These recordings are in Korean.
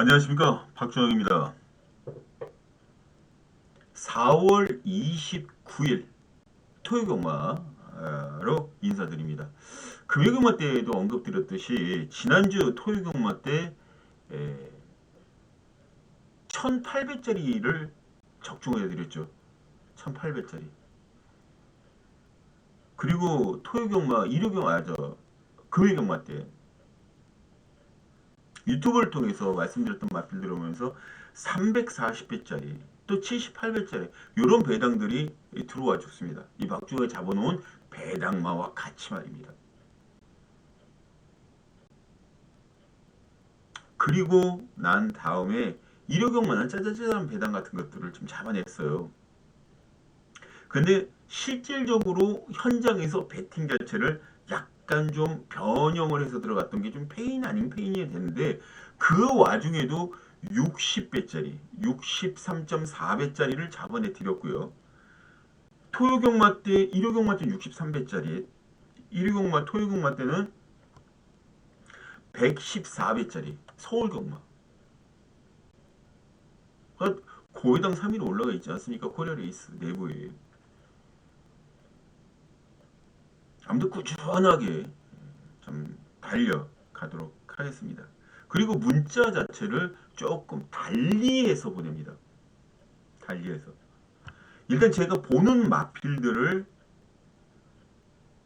안녕하십니까, 박준영입니다. 4월 29일 토요경마로 인사드립니다. 금요경마 때에도 언급드렸듯이 지난주 토요경마 때 1800짜리를 적중해드렸죠. 1800짜리. 그리고 토요경마, 금요경마 때 유튜브를 통해서 말씀드렸던 마필들 오면서 340배짜리 또 78배짜리 이런 배당들이 들어와 줬습니다. 이 박주호가 잡아놓은 배당마와 같이 말입니다. 그리고 난 다음에 일요경마는 짜자자한 배당 같은 것들을 좀 잡아냈어요. 근데 실질적으로 현장에서 배팅 자체를 약간 좀 변형을 해서 들어갔던 게 좀 페인 아닌 페인이 됐는데 그 와중에도 60배짜리, 63.4배짜리를 잡아내 드렸고요. 토요경마 때, 일요경마 때 63배짜리, 일요경마, 토요경마 때는 114배짜리 서울경마. 고해당 3위로 올라가 있지 않습니까? 코리아레이스 내부에. 아무튼 꾸준하게 좀 달려가도록 하겠습니다. 그리고 문자 자체를 조금 달리해서 보냅니다. 달리해서. 일단 제가 보는 마필들을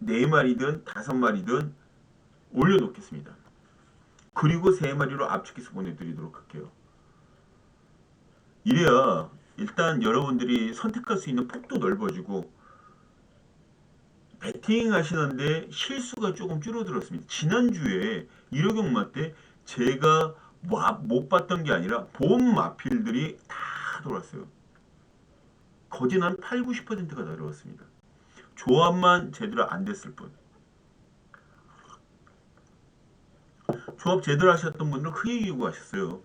4마리든 5마리든 올려놓겠습니다. 그리고 3마리로 압축해서 보내드리도록 할게요. 이래야 일단 여러분들이 선택할 수 있는 폭도 넓어지고 배팅 하시는데 실수가 조금 줄어들었습니다. 지난주에 1호경마 때 제가 못 봤던 게 아니라 본 마필들이 다 돌았어요. 거진 한 8, 90%가 들어왔습니다. 조합만 제대로 안 됐을 뿐. 조합 제대로 하셨던 분들은 크게 이기고 하셨어요.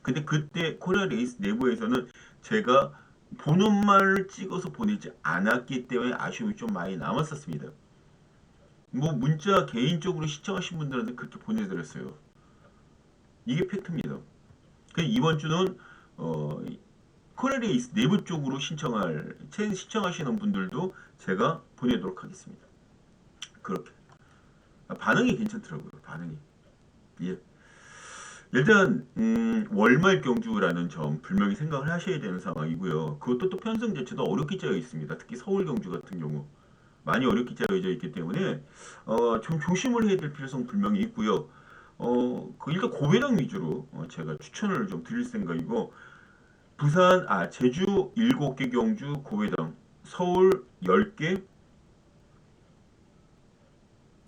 근데 그때 코리아 레이스 내부에서는 제가 보는 말을 찍어서 보내지 않았기 때문에 아쉬움이 좀 많이 남았었습니다. 뭐 문자 개인적으로 시청하신 분들한테 그렇게 보내드렸어요. 이게 팩트입니다. 이번 주는 코레레이스 내부 쪽으로 시청하시는 분들도 제가 보내도록 하겠습니다. 그렇게 반응이 괜찮더라고요. 반응이. 예. 일단 월말 경주라는 점 분명히 생각을 하셔야 되는 상황이고요. 그것도 또 편성 자체도 어렵게 짜여 있습니다. 특히 서울 경주 같은 경우 많이 어렵게 짜여져 있기 때문에 좀 조심을 해야 될 필요성 분명히 있고요. 일단 고배당 위주로 제가 추천을 좀 드릴 생각이고 제주 7개 경주 고배당, 서울 10개,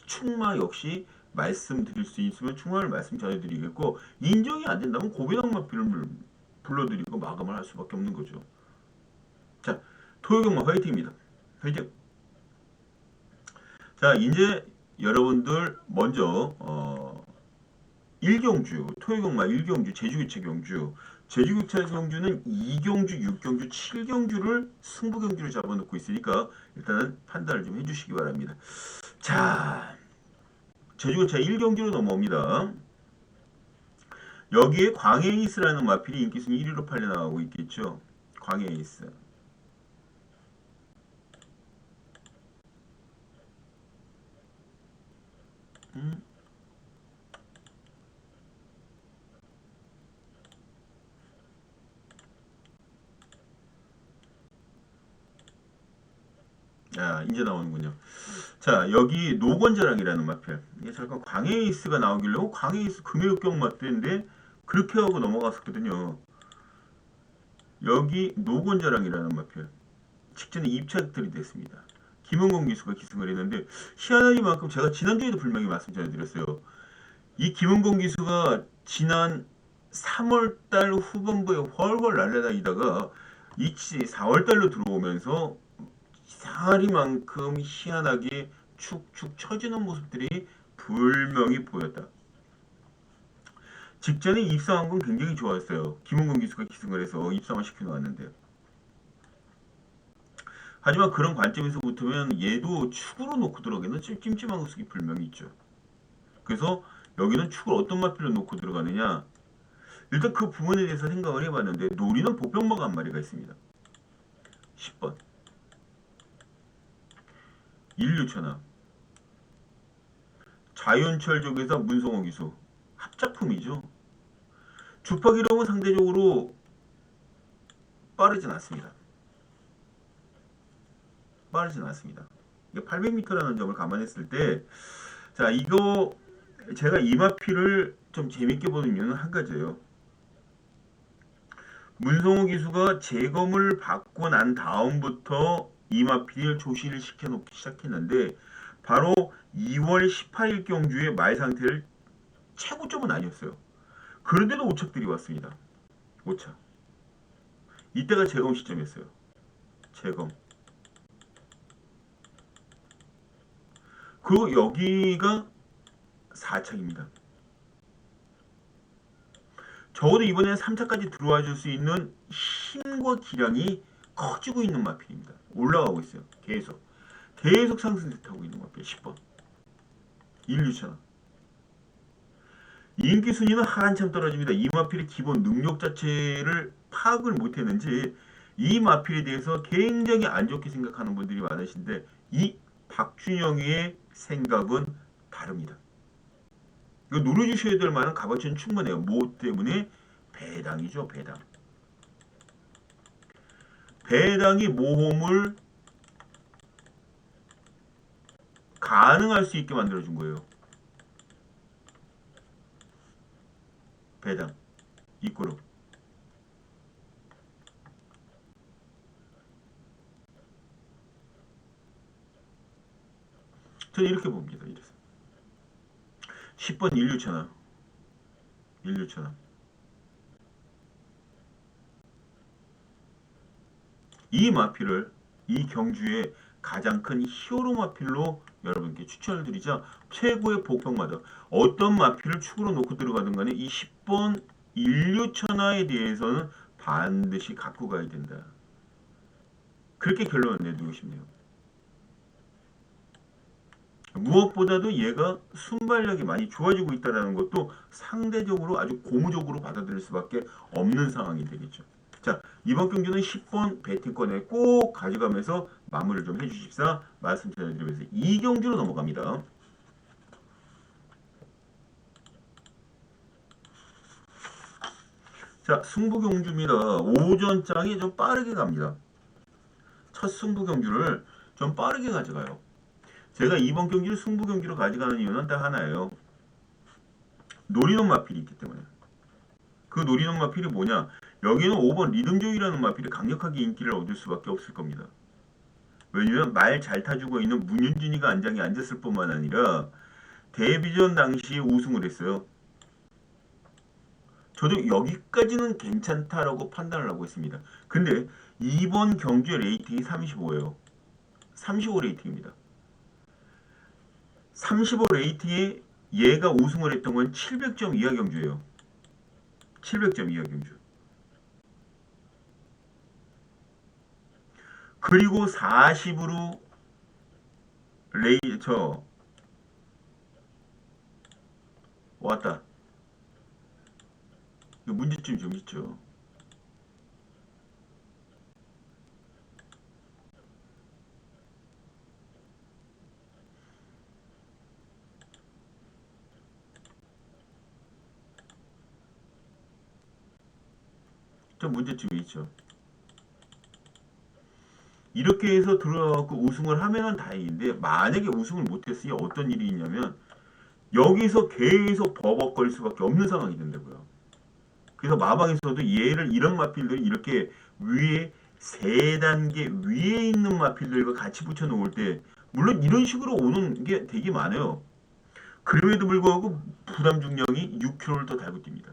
충마 역시 말씀드릴 수 있으면 충마를 말씀 전해드리겠고 인정이 안 된다면 고배당만 불러드리고 마감을 할 수밖에 없는 거죠. 자, 토요경마 화이팅입니다. 화이팅! 자, 이제 여러분들 먼저 1경주, 토요경마 1경주, 제주교체 경주, 제주교체 경주는 2경주, 6경주, 7경주를 승부경주로 잡아놓고 있으니까 일단은 판단을 좀 해주시기 바랍니다. 자, 제주교체 1경주로 넘어옵니다. 여기에 광해이스라는 마필이 인기순위 1위로 팔려나가고 있겠죠. 광해이스. 이제 나오는군요. 자, 여기 노건자랑이라는 마필. 이게 잠깐 광해이스가 나오길래 광해이스 금요경 맞대인데 그렇게 하고 넘어갔었거든요. 여기 노건자랑이라는 마필. 직전에 입찰들이 됐습니다. 김은공 기수가 기승을 했는데 희한하기만큼 제가 지난주에도 분명히 말씀 전해드렸어요. 이 김은공 기수가 지난 3월달 후반부에 훨훨 날려다니다가 4월달로 들어오면서 사리만큼 희한하게 축축 처지는 모습들이 분명히 보였다. 직전에 입상한 건 굉장히 좋았어요. 김은공 기수가 기승을 해서 입상을 시켜놓았는데 하지만 그런 관점에서 붙으면 얘도 축으로 놓고 들어가기는 찜찜한 모습이 분명히 있죠. 그래서 여기는 축을 어떤 마필로 놓고 들어가느냐 일단 그 부분에 대해서 생각을 해봤는데 노리는 보병마가 한 마리가 있습니다. 10번 인류천하 자윤철족에서 문성호 기수 합작품이죠. 주파기록은 상대적으로 빠르진 않습니다. 빠르진 않습니다. 800m라는 점을 감안했을 때, 자, 이거 제가 이마피를 좀 재밌게 보는 이유는 한 가지예요. 문성호 기수가 재검을 받고 난 다음부터 이마피를 조시를 시켜놓기 시작했는데, 바로 2월 18일 경주의 말 상태를 최고점은 아니었어요. 그런데도 오착들이 왔습니다. 오착. 이때가 재검 시점이었어요. 재검. 그리고 여기가 4착입니다. 적어도 이번에는 3차까지 들어와 줄 수 있는 힘과 기량이 커지고 있는 마필입니다. 올라가고 있어요. 계속 상승세 타고 있는 마필 10번. 인류차. 인기 순위는 한참 떨어집니다. 이 마필의 기본 능력 자체를 파악을 못했는지 이 마필에 대해서 굉장히 안 좋게 생각하는 분들이 많으신데 이 박준영의 생각은 다릅니다. 이거 누려주셔야 될 만한 값어치는 충분해요. 뭐 때문에? 배당이죠. 배당. 배당이 모험을 가능할 수 있게 만들어준 거예요. 배당. 이꼬르. 저는 이렇게 봅니다. 이래서. 10번 인류천하. 이 마필을 이 경주의 가장 큰 히어로 마필로 여러분께 추천을 드리자 최고의 복병마다 어떤 마필을 축으로 놓고 들어가든 간에 이 10번 인류천하에 대해서는 반드시 갖고 가야 된다. 그렇게 결론을 내두고 싶네요. 무엇보다도 얘가 순발력이 많이 좋아지고 있다는 것도 상대적으로 아주 고무적으로 받아들일 수밖에 없는 상황이 되겠죠. 자, 이번 경기는 10번 배팅권에 꼭 가져가면서 마무리를 좀 해주십사 말씀 드리면서 이 경주로 넘어갑니다. 자, 승부 경주입니다. 오전장이 좀 빠르게 갑니다. 첫 승부 경주를 좀 빠르게 가져가요. 제가 이번 경기를 승부 경기로 가져가는 이유는 딱 하나예요. 노리는 마필이 있기 때문에. 그 노리는 마필이 뭐냐? 여기는 5번 리듬조이라는 마필이 강력하게 인기를 얻을 수밖에 없을 겁니다. 왜냐면 말 잘 타주고 있는 문윤준이가 안장에 앉았을 뿐만 아니라 데뷔전 당시에 우승을 했어요. 저도 여기까지는 괜찮다라고 판단을 하고 있습니다. 근데 이번 경주의 레이팅이 35예요. 35 레이팅입니다. 35 레이팅에 얘가 우승을 했던 건 700점 이하 경주예요. 700점 이하 경주. 그리고 40으로 왔다. 문제점이 좀 있죠. 좀 문제점이 있죠. 이렇게 해서 들어가고 우승을 하면은 다행인데 만약에 우승을 못했으니 어떤 일이 있냐면 여기서 계속 버벅거릴 수밖에 없는 상황이 된다고요. 그래서 마방에서도 얘를 이런 마필들이 이렇게 위에 세 단계 위에 있는 마필들과 같이 붙여 놓을 때 물론 이런 식으로 오는 게 되게 많아요. 그럼에도 불구하고 부담 중량이 6kg를 더 달고 뜁니다.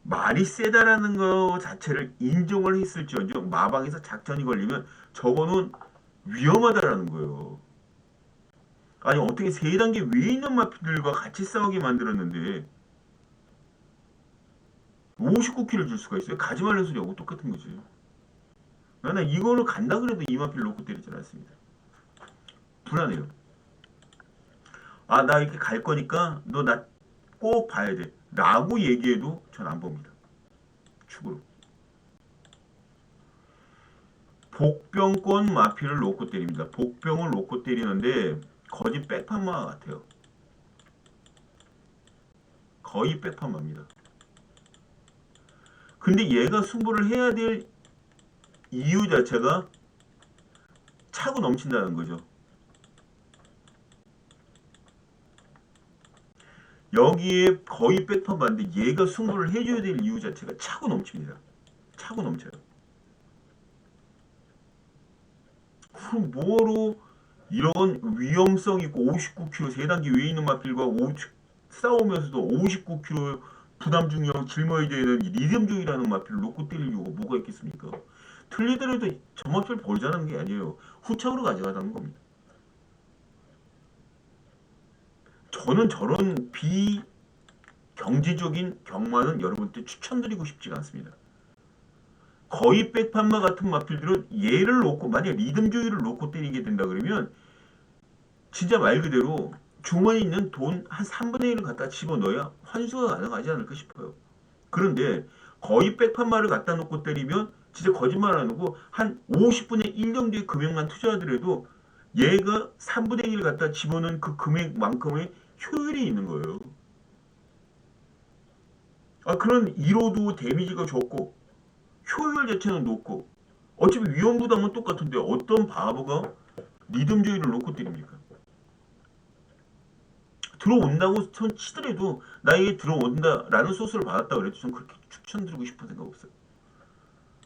말이 세다라는 거 자체를 인정을 했을지언정 마방에서 작전이 걸리면 저거는 위험하다라는 거예요. 아니 어떻게 세 단계 위에 있는 마필들과 같이 싸우게 만들었는데 59kg를 줄 수가 있어요? 가지 말라는 소리하고 똑같은 거지. 나는 이거를 간다 그래도 이 마필 놓고 때리지 않습니다. 불안해요. 아, 나 이렇게 갈 거니까 너 나 꼭 봐야 돼. 라고 얘기해도 전 안 봅니다. 축으로. 복병권 마피를 놓고 때립니다. 복병을 놓고 때리는데 거의 백판마 같아요. 거의 백판마입니다. 근데 얘가 승부를 해야 될 이유 자체가 차고 넘친다는 거죠. 여기에 거의 백판마인데 얘가 승부를 해줘야 될 이유 자체가 차고 넘칩니다. 차고 넘쳐요. 그럼 뭐로 이런 위험성 있고 59kg 세 단계 위에 있는 마필과 싸우면서도 59kg 부담 중량 짊어야 되는 리듬종이라는 마필을 놓고 때릴 이유가 뭐가 있겠습니까? 틀리더라도 저 마필 벌자는 게 아니에요. 후착으로 가져가자는 겁니다. 저는 저런 비경제적인 경마는 여러분들 추천드리고 싶지가 않습니다. 거의 백판마 같은 마필들은 얘를 놓고 만약 리듬주의를 놓고 때리게 된다 그러면 진짜 말 그대로 주머니에 있는 돈 한 3분의 1을 갖다 집어넣어야 환수가 가능하지 않을까 싶어요. 그런데 거의 백판마를 갖다 놓고 때리면 진짜 거짓말 안 하고 한 50분의 1 정도의 금액만 투자하더라도 얘가 3분의 1을 갖다 집어넣은 그 금액만큼의 효율이 있는 거예요. 그런 1호도 데미지가 적고 효율 자체는 높고 어차피 위험 부담은 똑같은데 어떤 바보가 리듬주의를 놓고 때립니까? 들어온다고 치더라도 나에게 들어온다라는 소스를 받았다 그래도 전 그렇게 추천드리고 싶은 생각 없어요.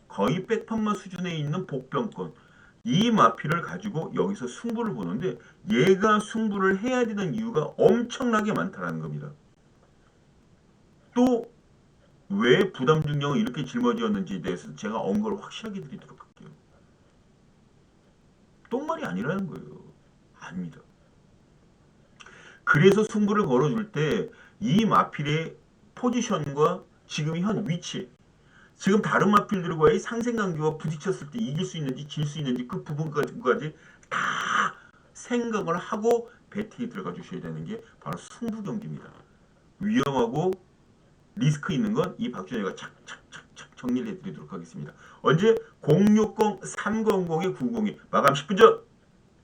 거의 백판마 수준에 있는 복병권 이 마피를 가지고 여기서 승부를 보는데 얘가 승부를 해야 되는 이유가 엄청나게 많다는 겁니다. 또 왜 부담 중량을 이렇게 짊어지었는지에 대해서 제가 언급을 확실하게 드리도록 할게요. 똥말이 아니라는 거예요. 아닙니다. 그래서 승부를 걸어줄 때 이 마필의 포지션과 지금 현 위치 지금 다른 마필들과의 상생관계와 부딪혔을 때 이길 수 있는지 질 수 있는지 그 부분까지 다 생각을 하고 배팅에 들어가 주셔야 되는 게 바로 승부 경기입니다. 위험하고 리스크 있는 건 이 박준혜가 착착착착 정리를 해드리도록 하겠습니다. 언제? 060-300-902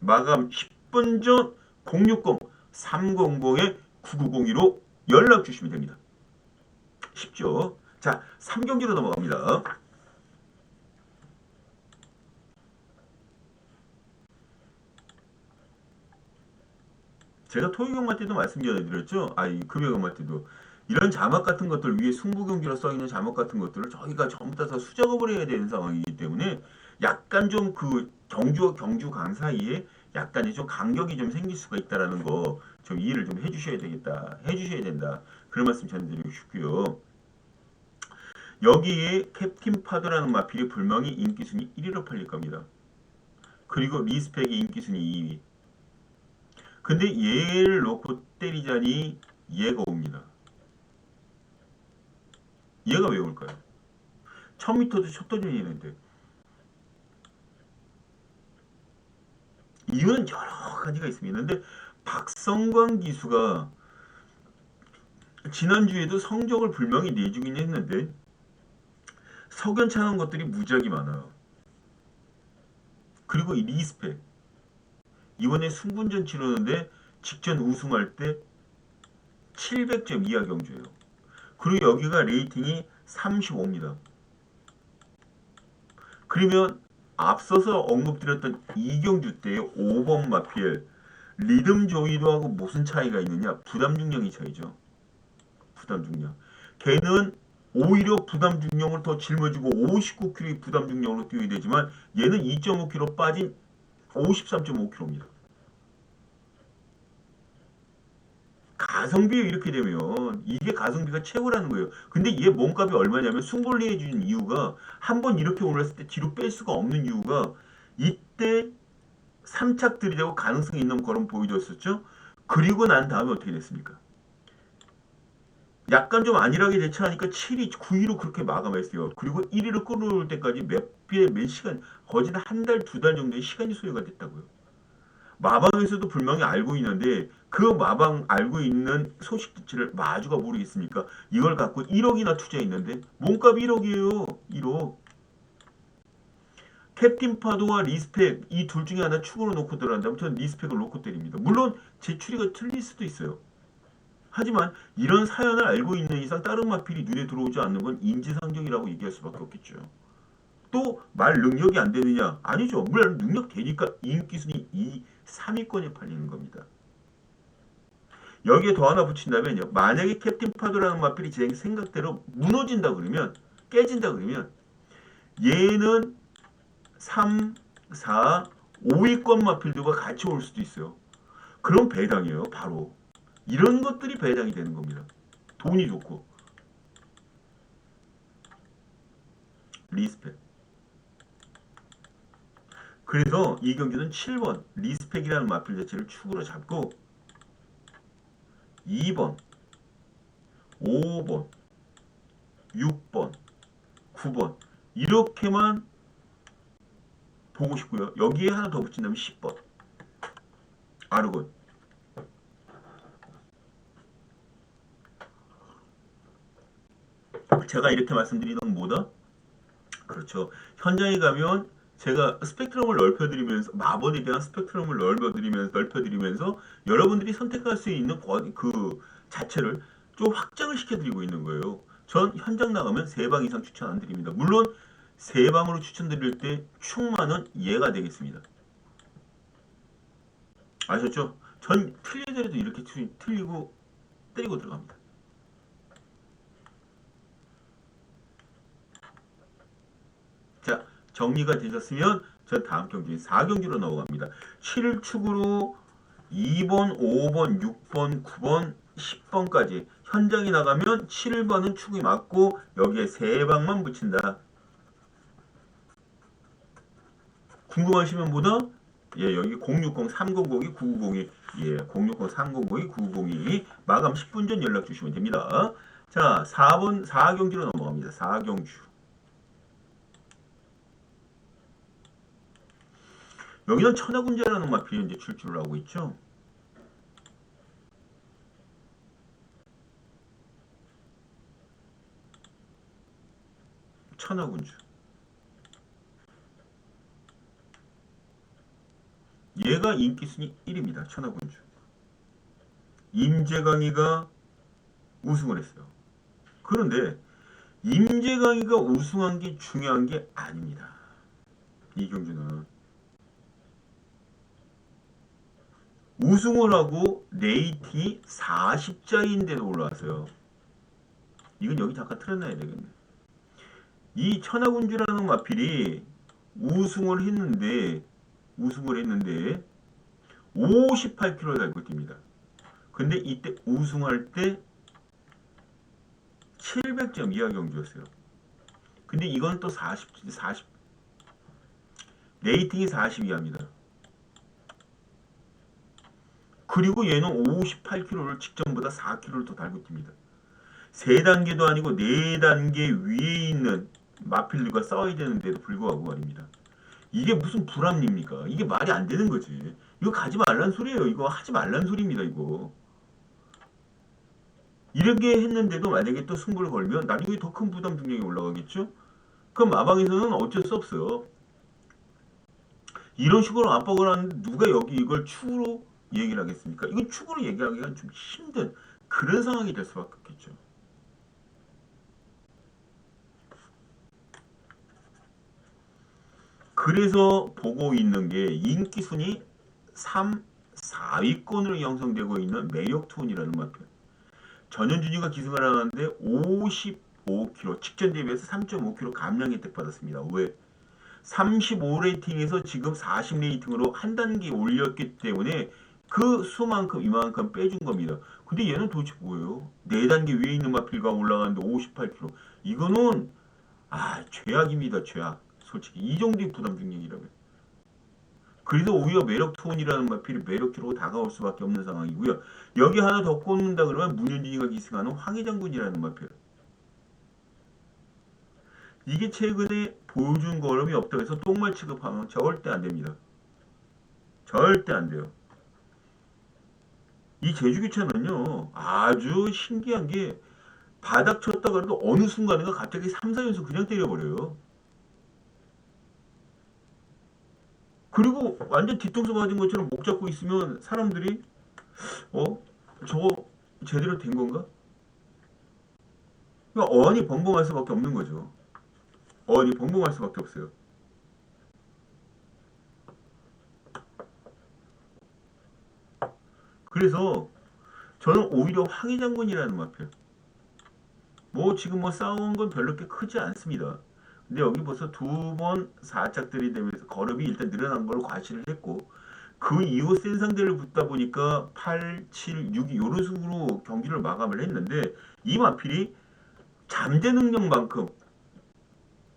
마감 10분 전 060-300-992로 연락 주시면 됩니다. 쉽죠? 자, 3경기로 넘어갑니다. 제가 토요경마 때도 말씀드렸죠. 금요경마 때도 이런 자막 같은 것들 위에 승부 경기로 써 있는 자막 같은 것들을 저희가 전부 다 수작업을 해야 되는 상황이기 때문에 약간 좀 그 경주와 경주강 사이에 약간의 좀 간격이 좀 생길 수가 있다라는 거 좀 이해를 좀 해주셔야 된다. 그런 말씀 전해드리고 싶고요. 여기에 캡틴 파더라는 마필이 불명히 인기순위 1위로 팔릴 겁니다. 그리고 리스펙이 인기순위 2위. 근데 얘를 놓고 때리자니 얘가 옵니다. 얘가 왜 올까요? 1000m도 첫 도전이 있는데 이유는 여러 가지가 있습니다. 근데 박성광 기수가 지난주에도 성적을 불명히 내주긴 했는데 석연찮은 것들이 무지하게 많아요. 그리고 이 리스펙 이번에 승분전 치르는데 직전 우승할 때 700점 이하 경주예요. 그리고 여기가 레이팅이 35입니다. 그러면 앞서서 언급드렸던 이경주 때의 5번 마필 리듬 조이도 하고 무슨 차이가 있느냐? 부담 중량이 차이죠. 부담 중량. 걔는 오히려 부담 중량을 더 짊어지고 59kg의 부담 중량으로 뛰어야 되지만 얘는 2.5kg 빠진 53.5kg입니다. 가성비에 이렇게 되면 이게 가성비가 최고라는 거예요. 근데 얘 몸값이 얼마냐면 승부를 해주는 이유가 한번 이렇게 올랐을 때 뒤로 뺄 수가 없는 이유가 이때 3착 들이대고 가능성이 있는 걸음 보여줬었죠. 그리고 난 다음에 어떻게 됐습니까? 약간 좀 안일하게 대처하니까 7위, 9위로 그렇게 마감했어요. 그리고 1위로 끌어올 때까지 몇 시간, 거진 한 달, 두 달 정도의 시간이 소요가 됐다고요. 마방에서도 분명히 알고 있는데 그 마방 알고 있는 소식 자체를 마주가 모르겠습니까? 이걸 갖고 1억이나 투자했는데 몸값 1억이에요. 1억. 캡틴 파도와 리스펙 이 둘 중에 하나 축으로 놓고 들어간다면 저는 리스펙을 놓고 때립니다. 물론 제 추리가 틀릴 수도 있어요. 하지만 이런 사연을 알고 있는 이상 다른 마필이 눈에 들어오지 않는 건 인지상정이라고 얘기할 수밖에 없겠죠. 또 말 능력이 안 되느냐? 아니죠. 물론 능력 되니까 인기순위 2, 3위권에 팔리는 겁니다. 여기에 더 하나 붙인다면요. 만약에 캡틴 파도라는 마필이 제 생각대로 무너진다 그러면 깨진다 그러면 얘는 3, 4, 5위권 마필들과 같이 올 수도 있어요. 그럼 배당이에요. 바로. 이런 것들이 배당이 되는 겁니다. 돈이 좋고. 리스펙. 그래서 이 경기는 7번 리스펙이라는 마필 자체를 축으로 잡고 2번, 5번, 6번, 9번 이렇게만 보고 싶고요. 여기에 하나 더 붙인다면 10번 아르곤. 제가 이렇게 말씀드리는 건 뭐다? 그렇죠. 현장에 가면 제가 스펙트럼을 넓혀드리면서 마법에 대한 스펙트럼을 넓혀드리면서 여러분들이 선택할 수 있는 그 자체를 좀 확장을 시켜드리고 있는 거예요. 전 현장 나가면 3방 이상 추천 안 드립니다. 물론 3방으로 추천드릴 때 충만은 얘가 되겠습니다. 아셨죠? 전 틀리더라도 이렇게 틀리고 때리고 들어갑니다. 자, 정리가 되셨으면 전 다음 경기 4경기로 넘어갑니다. 7축으로 2번, 5번, 6번, 9번, 10번까지 현장에 나가면 7번은 축이 맞고 여기에 3방만 붙인다. 궁금하시면 뭐다? 예, 여기 060 300이 9902 예, 060 300이 9902 마감 10분 전 연락 주시면 됩니다. 자, 4번 4경기로 넘어갑니다. 4경주. 여기는 천하군자라는 마필이 이제 출주를 하고 있죠. 천하군주. 얘가 인기순위 1위입니다. 천하군주. 임재강이가 우승을 했어요. 그런데 임재강이가 우승한 게 중요한 게 아닙니다. 이 경주는 우승을 하고 레이팅이 40자리인데도 올라왔어요. 이건 여기 잠깐 틀어놔야 되겠네. 이 천하군주라는 마필이 우승을 했는데 58kg 달고 뜁니다. 근데 이때 우승할 때 700점 이하 경주였어요. 근데 이건 또 40 레이팅이 40 이하입니다. 그리고 얘는 58kg를 직전보다 4kg를 더 달고 뜁니다. 3단계도 아니고 4단계 위에 있는 마필들과 싸워야 되는데도 불구하고 말입니다. 이게 무슨 불합리입니까? 이게 말이 안 되는 거지. 이거 가지 말란 소리예요. 이거 하지 말란 소리입니다. 이거. 이렇게 했는데도 만약에 또 승부를 걸면 나중에 더 큰 부담 중량이 올라가겠죠? 그럼 마방에서는 어쩔 수 없어요. 이런 식으로 압박을 하는데 누가 여기 이걸 축으로 얘기를 하겠습니까? 이건 축으로 얘기하기가 좀 힘든 그런 상황이 될 수밖에 없겠죠. 그래서 보고 있는 게 인기순위 3, 4위권으로 형성되고 있는 매력투혼이라는 마표. 전현준이가 기승을 하는데 55kg, 직전 대비해서 3.5kg 감량 혜택 받았습니다. 왜? 35 레이팅에서 지금 40 레이팅으로 한 단계 올렸기 때문에 그 수만큼 이만큼 빼준 겁니다. 근데 얘는 도대체 뭐예요? 4단계 위에 있는 마필과 올라가는데 58kg. 이거는 죄악입니다. 죄악. 솔직히 이 정도의 부담 중량이라면. 그래서 오히려 매력 투혼이라는 마필이 매력키로 다가올 수밖에 없는 상황이고요. 여기 하나 더 꽂는다 그러면 문현진이가 기승하는 황해장군이라는 마필. 이게 최근에 보여준 걸음이 없다고 해서 똥말 취급하면 절대 안 됩니다. 절대 안 돼요. 이 제주교차는요 아주 신기한 게 바닥 쳤다가 그래도 어느 순간인가 갑자기 3, 4연속 그냥 때려버려요. 그리고 완전 뒤통수 맞은 것처럼 목 잡고 있으면 사람들이 어? 저거 제대로 된 건가? 그러니까 어안이 벙벙할 수밖에 없는 거죠. 어안이 벙벙할 수밖에 없어요. 그래서 저는 오히려 황희장군이라는 마표. 뭐 지금 뭐 싸운 건 별로 그렇게 크지 않습니다. 근데 여기 벌써 두 번 사짝들이 되면서 거름이 일단 늘어난 걸 과시를 했고 그 이후 센 상대를 붙다 보니까 8, 7, 6 이런 식으로 경기를 마감을 했는데 이 마필이 잠재 능력만큼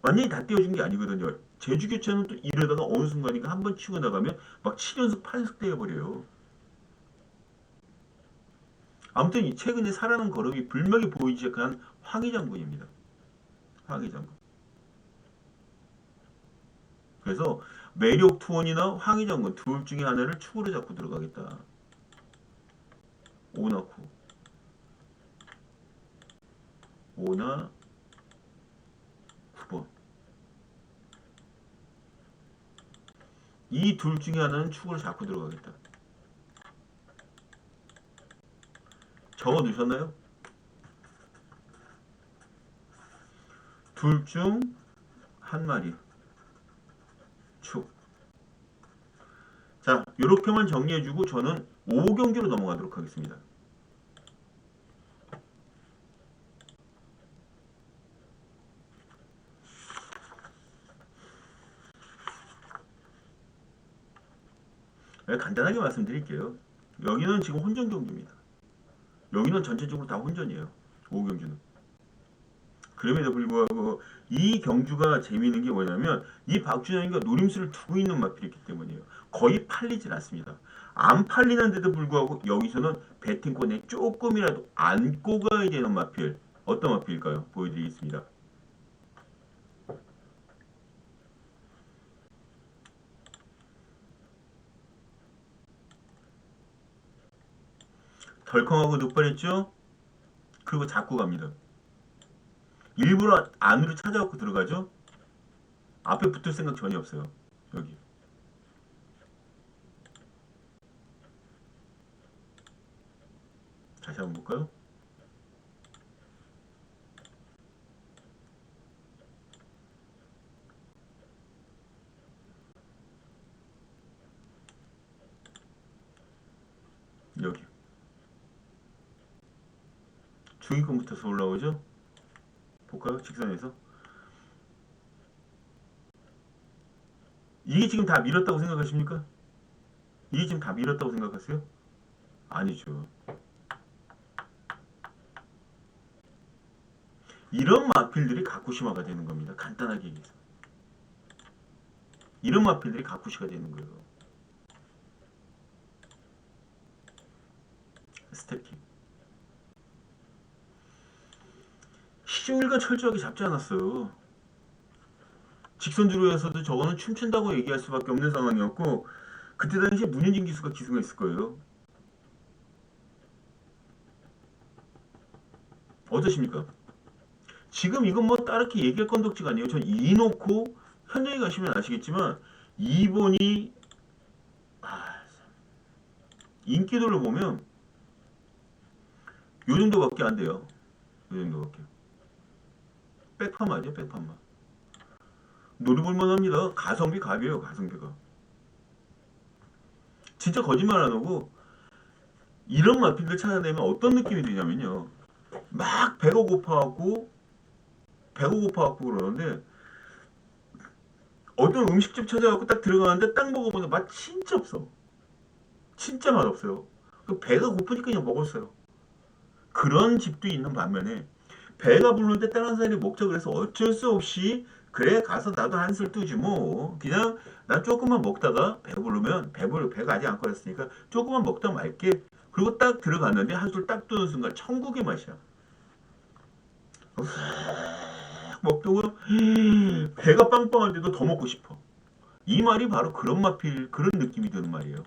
완전히 다 띄워준 게 아니거든요. 제주교체는 또 이러다가 어느 순간인가 한 번 치고 나가면 막 7연속, 8연속 떼어버려요. 아무튼 이 최근에 살아난 걸음이 불명이 보이기 시작한 황희장군입니다. 황희장군. 그래서 매력 투원이나 황희장군 둘 중에 하나를 축으로 잡고 들어가겠다. 5나 9. 5나 9번. 이 둘 중에 하나는 축으로 잡고 들어가겠다. 적어 두셨나요? 둘 중 한 마리 축. 자, 이렇게만 정리해주고 저는 5경기로 넘어가도록 하겠습니다. 간단하게 말씀드릴게요. 여기는 지금 혼전 경기입니다. 여기는 전체적으로 다 혼전이에요. 5경주는. 그럼에도 불구하고 이 경주가 재미있는 게 뭐냐면 이 박준영이가 노림수를 두고 있는 마필이기 때문이에요. 거의 팔리질 않습니다. 안 팔리는데도 불구하고 여기서는 배팅권에 조금이라도 안고 가야 되는 마필. 어떤 마필일까요? 보여드리겠습니다. 덜컹하고 늑발했죠? 그리고 잡고 갑니다. 일부러 안으로 찾아갖고 들어가죠? 앞에 붙을 생각 전혀 없어요. 여기. 다시 한번 볼까요? 여기. 중위권부터서 올라오죠? 볼까요? 직선에서. 이게 지금 다 밀었다고 생각하십니까? 이게 지금 다 밀었다고 생각하세요? 아니죠. 이런 마필들이 가쿠시마가 되는 겁니다. 간단하게 얘기해서. 이런 마필들이 가쿠시가 되는 거예요. 스태킹. 시종일관 철저하게 잡지 않았어요. 직선주로에서도 저거는 춤춘다고 얘기할 수밖에 없는 상황이었고 그때 당시에 문현진 기수가 기승을 했을 거예요. 어떠십니까? 지금 이건 뭐 따르게 얘기할 건덕지가 아니에요. 전 이놓고 현장에 가시면 아시겠지만 이번이 인기도를 보면 요 정도밖에 안 돼요. 요 정도밖에. 백파마죠, 백파마. 노려볼만 합니다. 가성비 갑이에요, 가성비가. 진짜 거짓말 안 하고 이런 마필들 찾아내면 어떤 느낌이 드냐면요. 막 배가 고파갖고 그러는데 어떤 음식집 찾아갖고 딱 들어가는데 딱 먹어보면 맛 진짜 없어. 진짜 맛없어요. 배가 고프니까 그냥 먹었어요. 그런 집도 있는 반면에 배가 부르는데 다른 사람이 먹자 그래서 어쩔 수 없이 그래 가서 나도 한술 뜨지 뭐 그냥 난 조금만 먹다가 배부르면 배가 아직 안 꺼졌으니까 조금만 먹다 말게 그리고 딱 들어갔는데 한술 딱 뜨는 순간 천국의 맛이야. 먹다가 배가 빵빵한데도 더 먹고 싶어. 이 말이 바로 그런 마필, 그런 느낌이 드는 말이에요.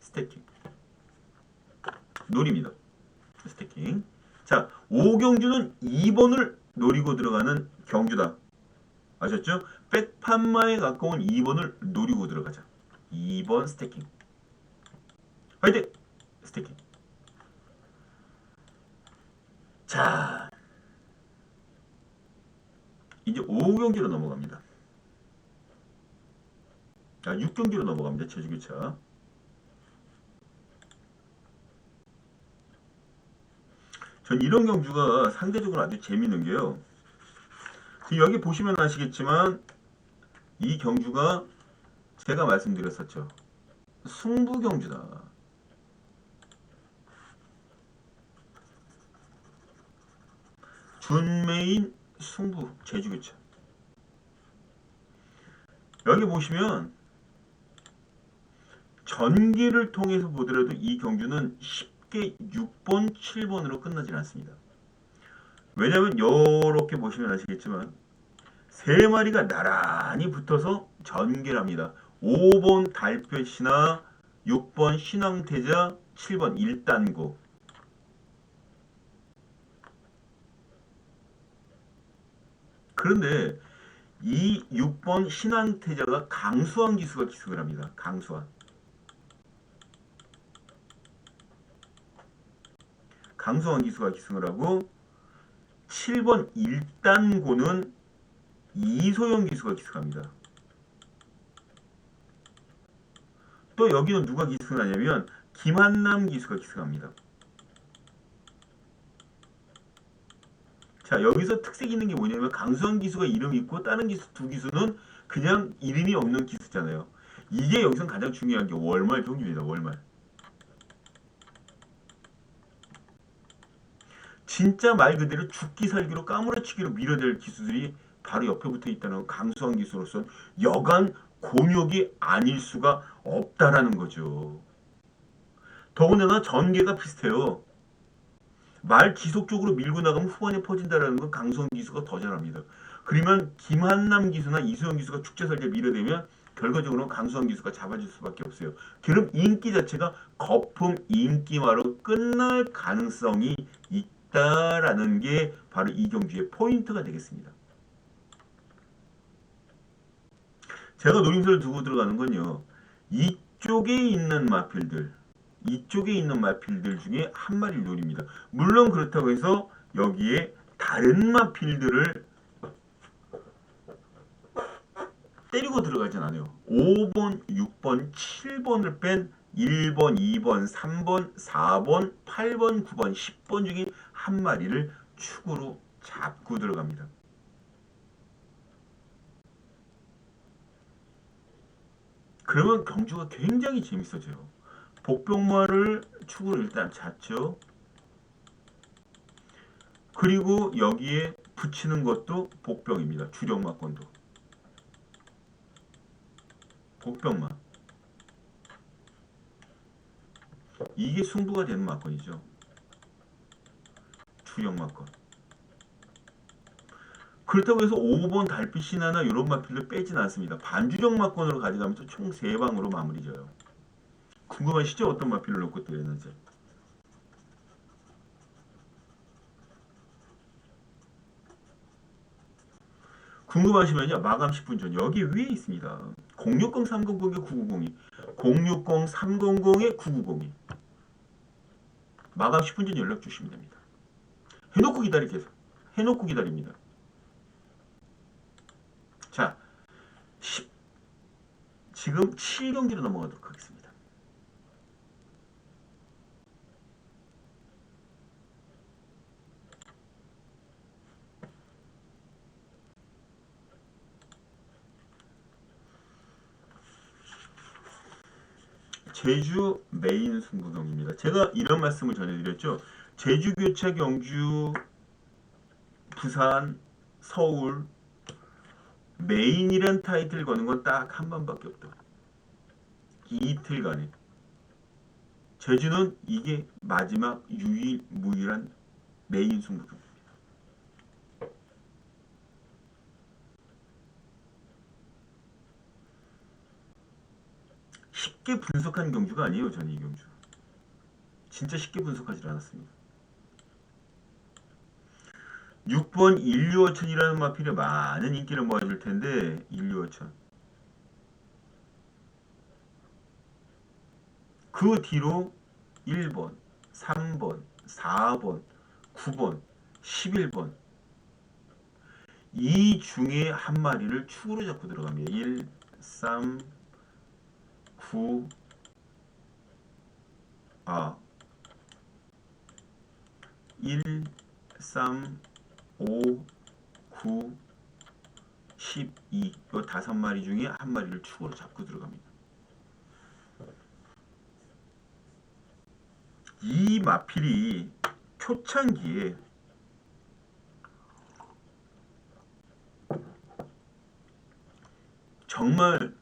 스태킹. 노립니다. 스태킹. 자, 오경주는 2번을 노리고 들어가는 경주다. 아셨죠? 백판마에 가까운 2번을 노리고 들어가자. 2번 스태킹. 화이팅! 스태킹. 자, 이제 5경기로 넘어갑니다. 자, 6경기로 넘어갑니다. 제주교차. 전 이런 경주가 상대적으로 아주 재밌는 게요. 지금 여기 보시면 아시겠지만 이 경주가 제가 말씀드렸었죠. 승부 경주다. 준메인 승부 제주교차. 여기 보시면 전기를 통해서 보더라도 이 경주는 쉽게 6번, 7번으로 끝나질 않습니다. 왜냐하면 이렇게 보시면 아시겠지만 세 마리가 나란히 붙어서 전개를 합니다. 5번 달볕이나 6번 신왕태자, 7번 일단고. 그런데 이 6번 신왕태자가 강수환 기수가 기승을 합니다. 강수환. 강수환 기수가 기승을 하고 7번 일단고는 이소영 기수가 기승합니다. 또 여기는 누가 기승하냐면 김한남 기수가 기승합니다. 자, 여기서 특색 있는 게 뭐냐면 강수환 기수가 이름이 있고 다른 기수 두 기수는 그냥 이름이 없는 기수잖아요. 이게 여기서 가장 중요한 게 월말 경기입니다. 월말. 진짜 말 그대로 죽기 살기로 까무러치기로 밀어댈 기수들이 바로 옆에 붙어 있다는 강수환 기수로서는 여간 곤욕이 아닐 수가 없다라는 거죠. 더군다나 전개가 비슷해요. 말 지속적으로 밀고 나가면 후반에 퍼진다라는 건 강수환 기수가 더 잘합니다. 그러면 김한남 기수나 이소영 기수가 축제설계 밀어대면 결과적으로 강수환 기수가 잡아줄 수밖에 없어요. 그럼 인기 자체가 거품 인기화로 끝날 가능성이 있다라는 게 바로 이 경주의 포인트가 되겠습니다. 제가 노림수를 두고 들어가는 건요. 이쪽에 있는 마필들 중에 한 마리를 노립니다. 물론 그렇다고 해서 여기에 다른 마필들을 때리고 들어가진 않아요. 5번, 6번, 7번을 뺀 1번, 2번, 3번, 4번, 8번, 9번, 10번 중에 한 마리를 축으로 잡고 들어갑니다. 그러면 경주가 굉장히 재밌어져요. 복병마를 축으로 일단 잡죠. 그리고 여기에 붙이는 것도 복병입니다. 주력마권도. 복병마. 이게 승부가 되는 마권이죠. 주력마권. 그렇다고 해서 5번 달빛이나 이런 마필을 빼진 않습니다. 반주력 마권으로 가져가면서 총 3방으로 마무리 져요. 궁금하시죠? 어떤 마필을 넣고 때렸는지. 궁금하시면요. 마감 10분 전 여기 위에 있습니다. 060 300에 9902 060 300에 9902 마감 10분 전 연락 주시면 됩니다. 해놓고 기다릴게요. 해놓고 기다립니다. 자, 지금 7경기로 넘어가도록 하겠습니다. 제주 메인 승부경기입니다. 제가 이런 말씀을 전해드렸죠. 제주, 교차, 경주, 부산, 서울 메인이란 타이틀 거는 건 딱 한 번밖에 없다. 이틀간에. 제주는 이게 마지막 유일무이한 메인 승부경. 쉽게 분석한 경주가 아니에요. 저는 이 경주 진짜 쉽게 분석하지 않았습니다. 6번 125천이라는 마필에 많은 인기를 모아줄 텐데 125천 그 뒤로 1번, 3번, 4번, 9번, 11번 이 중에 한 마리를 축으로 잡고 들어갑니다. 1, 3, 9, 1, 3, 5, 9, 12. 이 다섯 마리 중에 한 마리를 축으로 잡고 들어갑니다. 이 마필이 초창기에 정말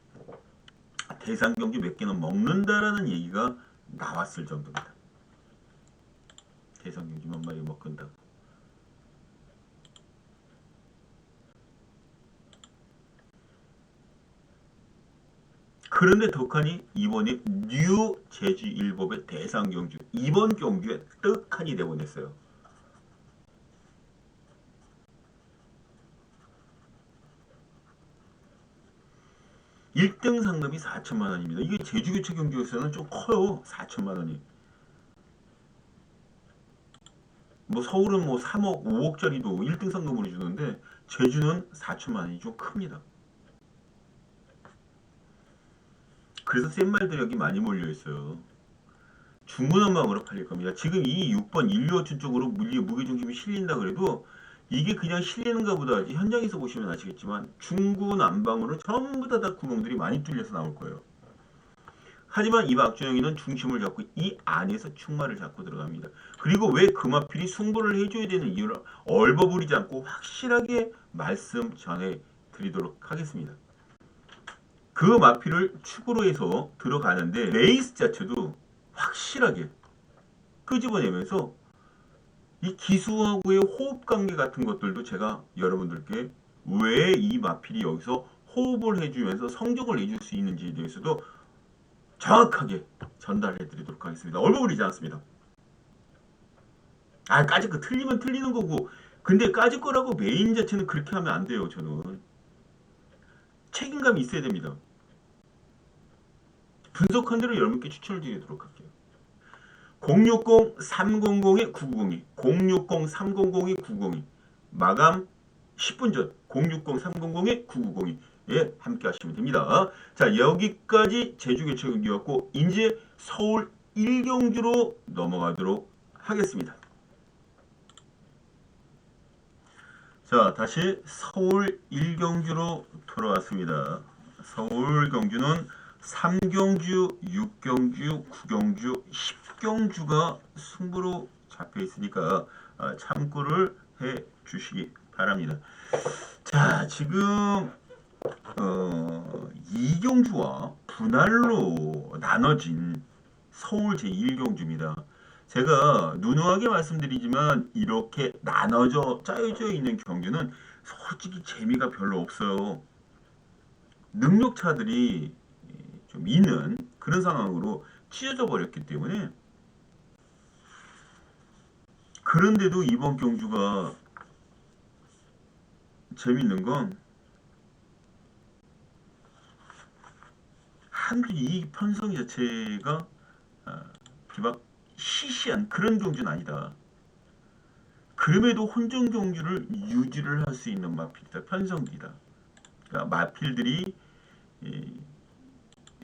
대상 경주 몇 개는 먹는다라는 얘기가 나왔을 정도입니다. 대상 경주 몇 마리 먹는다고. 그런데 덕하니 이번에 뉴 제주 일법의 대상 경주 이번 경주에 떡하니 내보냈어요. 1등 상금이 4천만 원입니다. 이게 제주교체 경주에서는 좀 커요. 4천만 원이. 뭐 서울은 뭐 3억, 5억짜리도 1등 상금으로 주는데 제주는 4천만 원이 좀 큽니다. 그래서 센 말들이 여기 많이 몰려 있어요. 중구난방으로 팔릴 겁니다. 지금 이 6번 125천 쪽으로 무게중심이 실린다 그래도 이게 그냥 실리는가 보다 현장에서 보시면 아시겠지만 중구난방으로 전부 다 구멍들이 많이 뚫려서 나올 거예요. 하지만 이 박준영이는 중심을 잡고 이 안에서 충마를 잡고 들어갑니다. 그리고 왜 금화필이 승부를 해줘야 되는 이유를 얼버무리지 않고 확실하게 말씀 전해드리도록 하겠습니다. 그 마필을 축으로 해서 들어가는데 레이스 자체도 확실하게 끄집어내면서 이 기수하고의 호흡 관계 같은 것들도 제가 여러분들께 왜 이 마필이 여기서 호흡을 해주면서 성적을 내줄 수 있는지에 대해서도 정확하게 전달해 드리도록 하겠습니다. 얼버무리지 않습니다. 까짓 거 틀리면 틀리는 거고 근데 까짓 거라고 메인 자체는 그렇게 하면 안 돼요. 저는 책임감이 있어야 됩니다. 분석한 대로 여러분께 추천을 드리도록 할게요. 060-300-9902 060-300-9902 마감 10분 전 060-300-9902 예, 함께 하시면 됩니다. 자, 여기까지 제주교체 경기였고 이제 서울 1경주로 넘어가도록 하겠습니다. 자, 다시 서울 1경주로 돌아왔습니다. 서울 경주는 3경주, 6경주, 9경주, 10경주가 승부로 잡혀 있으니까 참고를 해 주시기 바랍니다. 자, 지금 2경주와 분할로 나눠진 서울 제1경주입니다. 제가 누누하게 말씀드리지만 이렇게 나눠져 짜여져 있는 경주는 솔직히 재미가 별로 없어요. 능력차들이 좀 있는 그런 상황으로 찢어져 버렸기 때문에 그런데도 이번 경주가 재밌는 건 이 편성 자체가 비박 시시한 그런 경주는 아니다. 그럼에도 혼전 경주를 유지를 할 수 있는 마필이다. 편성기다. 그러니까 마필들이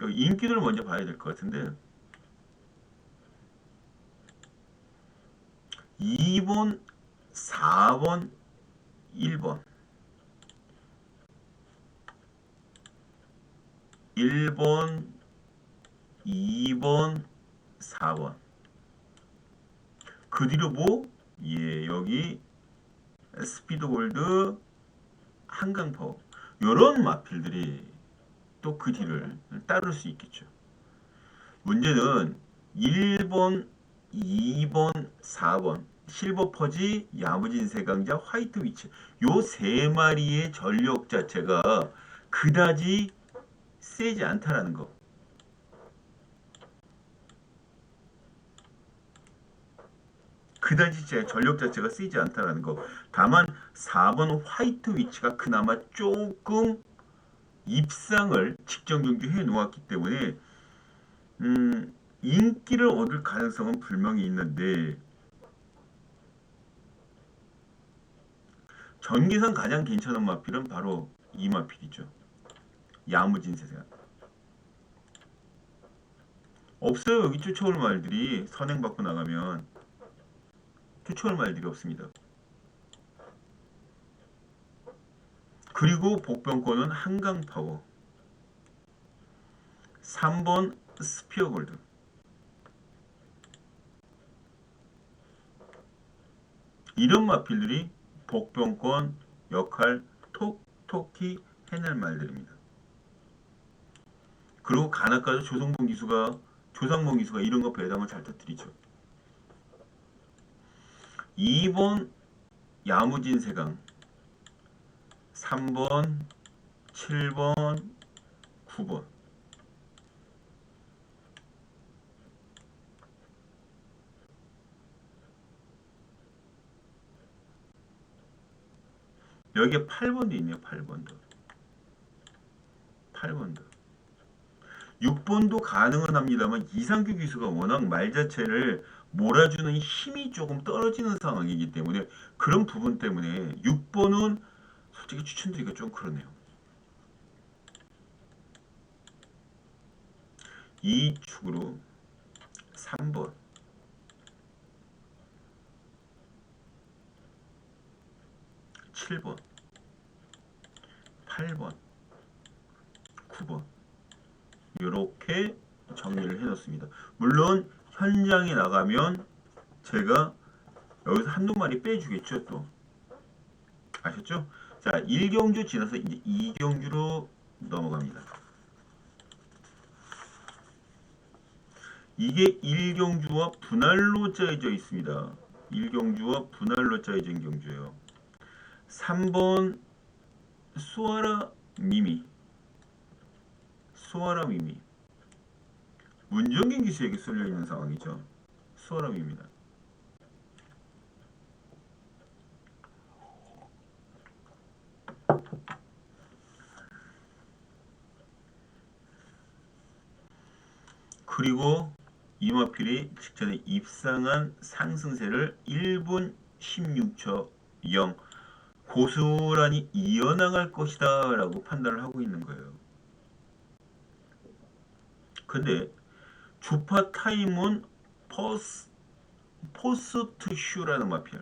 인기들을 먼저 봐야 될 것 같은데 2번, 4번, 1번 1번, 2번, 4번 그 뒤로 뭐? 예, 여기 스피드골드, 한강파워 이런 마필들이 또 그 뒤를 따를 수 있겠죠. 문제는 1번, 2번, 4번 실버퍼지, 야무진 세강자, 화이트 위치 요 세 마리의 전력 자체가 그다지 세지 않다라는 거. 그다지 제 전력 자체가 세지 않다라는 거. 다만 4번 화이트 위치가 그나마 조금 입상을 직전 경주 해 놓았기 때문에 인기를 얻을 가능성은 분명히 있는데 전개상 가장 괜찮은 마필은 바로 이 마필이죠. 야무진 세상. 없어요. 여기 쫓아올 말들이 선행받고 나가면 쫓아올 말들이 없습니다. 그리고 복병권은 한강 파워. 3번 스피어 골드. 이런 마필들이 복병권 역할 톡톡히 해낼 말들입니다. 그리고 간혹가다 조상봉 기수가 이런 거 배당을 잘 터뜨리죠. 2번 야무진 세강, 3번, 7번, 9번. 여기에 8번도 있네요. 8번도. 8번도. 6번도 가능은 합니다만 이상규 기수가 워낙 말 자체를 몰아주는 힘이 조금 떨어지는 상황이기 때문에 그런 부분 때문에 6번은 솔직히 추천드리기가 좀 그러네요. 이 축으로 3번, 7번, 8번, 9번 이렇게 정리를 해놓습니다. 물론 현장에 나가면 제가 여기서 한두 마리 빼주겠죠. 또 아셨죠? 자, 1경주 지나서 이제 2경주로 넘어갑니다. 이게 1경주와 분할로 짜여져 있습니다. 1경주와 분할로 짜여진 경주예요. 3번 수아라 미미, 수아라 미미. 문정경 기수에게 쏠려 있는 상황이죠. 수아라 미미입니다. 그리고 이마필이 직전에 입상한 상승세를 1분 16초 0 고스란히 이어나갈 것이다 라고 판단을 하고 있는 거예요. 근데 주파 타임은 포스트 슈라는 마필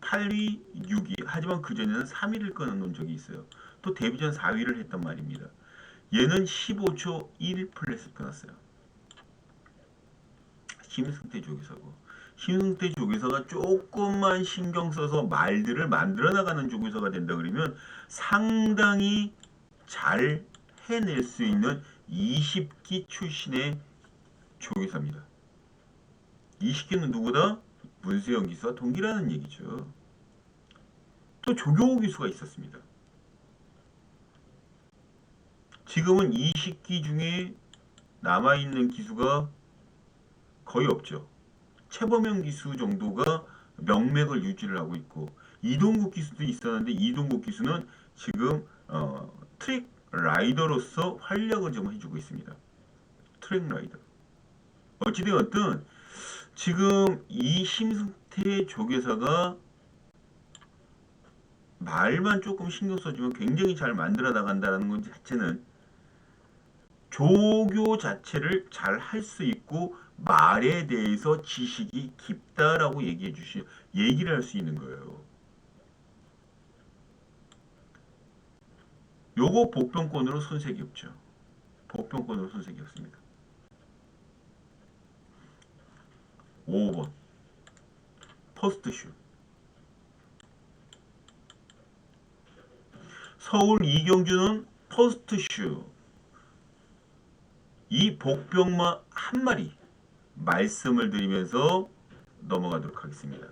8위 6위 하지만 그전에는 3위를 끊어놓은 적이 있어요. 또 데뷔전 4위를 했단 말입니다. 얘는 15초 1 플랫을 끊었어요. 심승태 조교사고 심승태 조교사가 조금만 신경 써서 말들을 만들어 나가는 조교사가 된다 그러면 상당히 잘 해낼 수 있는 20기 출신의 조교사입니다. 20기는 누구다? 문수영 기수와 동기라는 얘기죠. 또 조경호 기수가 있었습니다. 지금은 20기 중에 남아있는 기수가 거의 없죠. 최범영 기수 정도가 명맥을 유지를 하고 있고 이동국 기수도 있었는데 이동국 기수는 지금 트랙 라이더로서 활약을 좀 해주고 있습니다. 트랙 라이더. 어찌되었든 지금 이 심승태 조교사가 말만 조금 신경 써주면 굉장히 잘 만들어 나간다는 것 자체는 조교 자체를 잘 할 수 있고 말에 대해서 지식이 깊다라고 얘기를 할 수 있는 거예요. 요거 복병권으로 손색이 없죠. 복병권으로 손색이 없습니다. 5번 퍼스트슛 서울 이경주는 퍼스트슛 이 복병마 한 마리 말씀을 드리면서 넘어가도록 하겠습니다.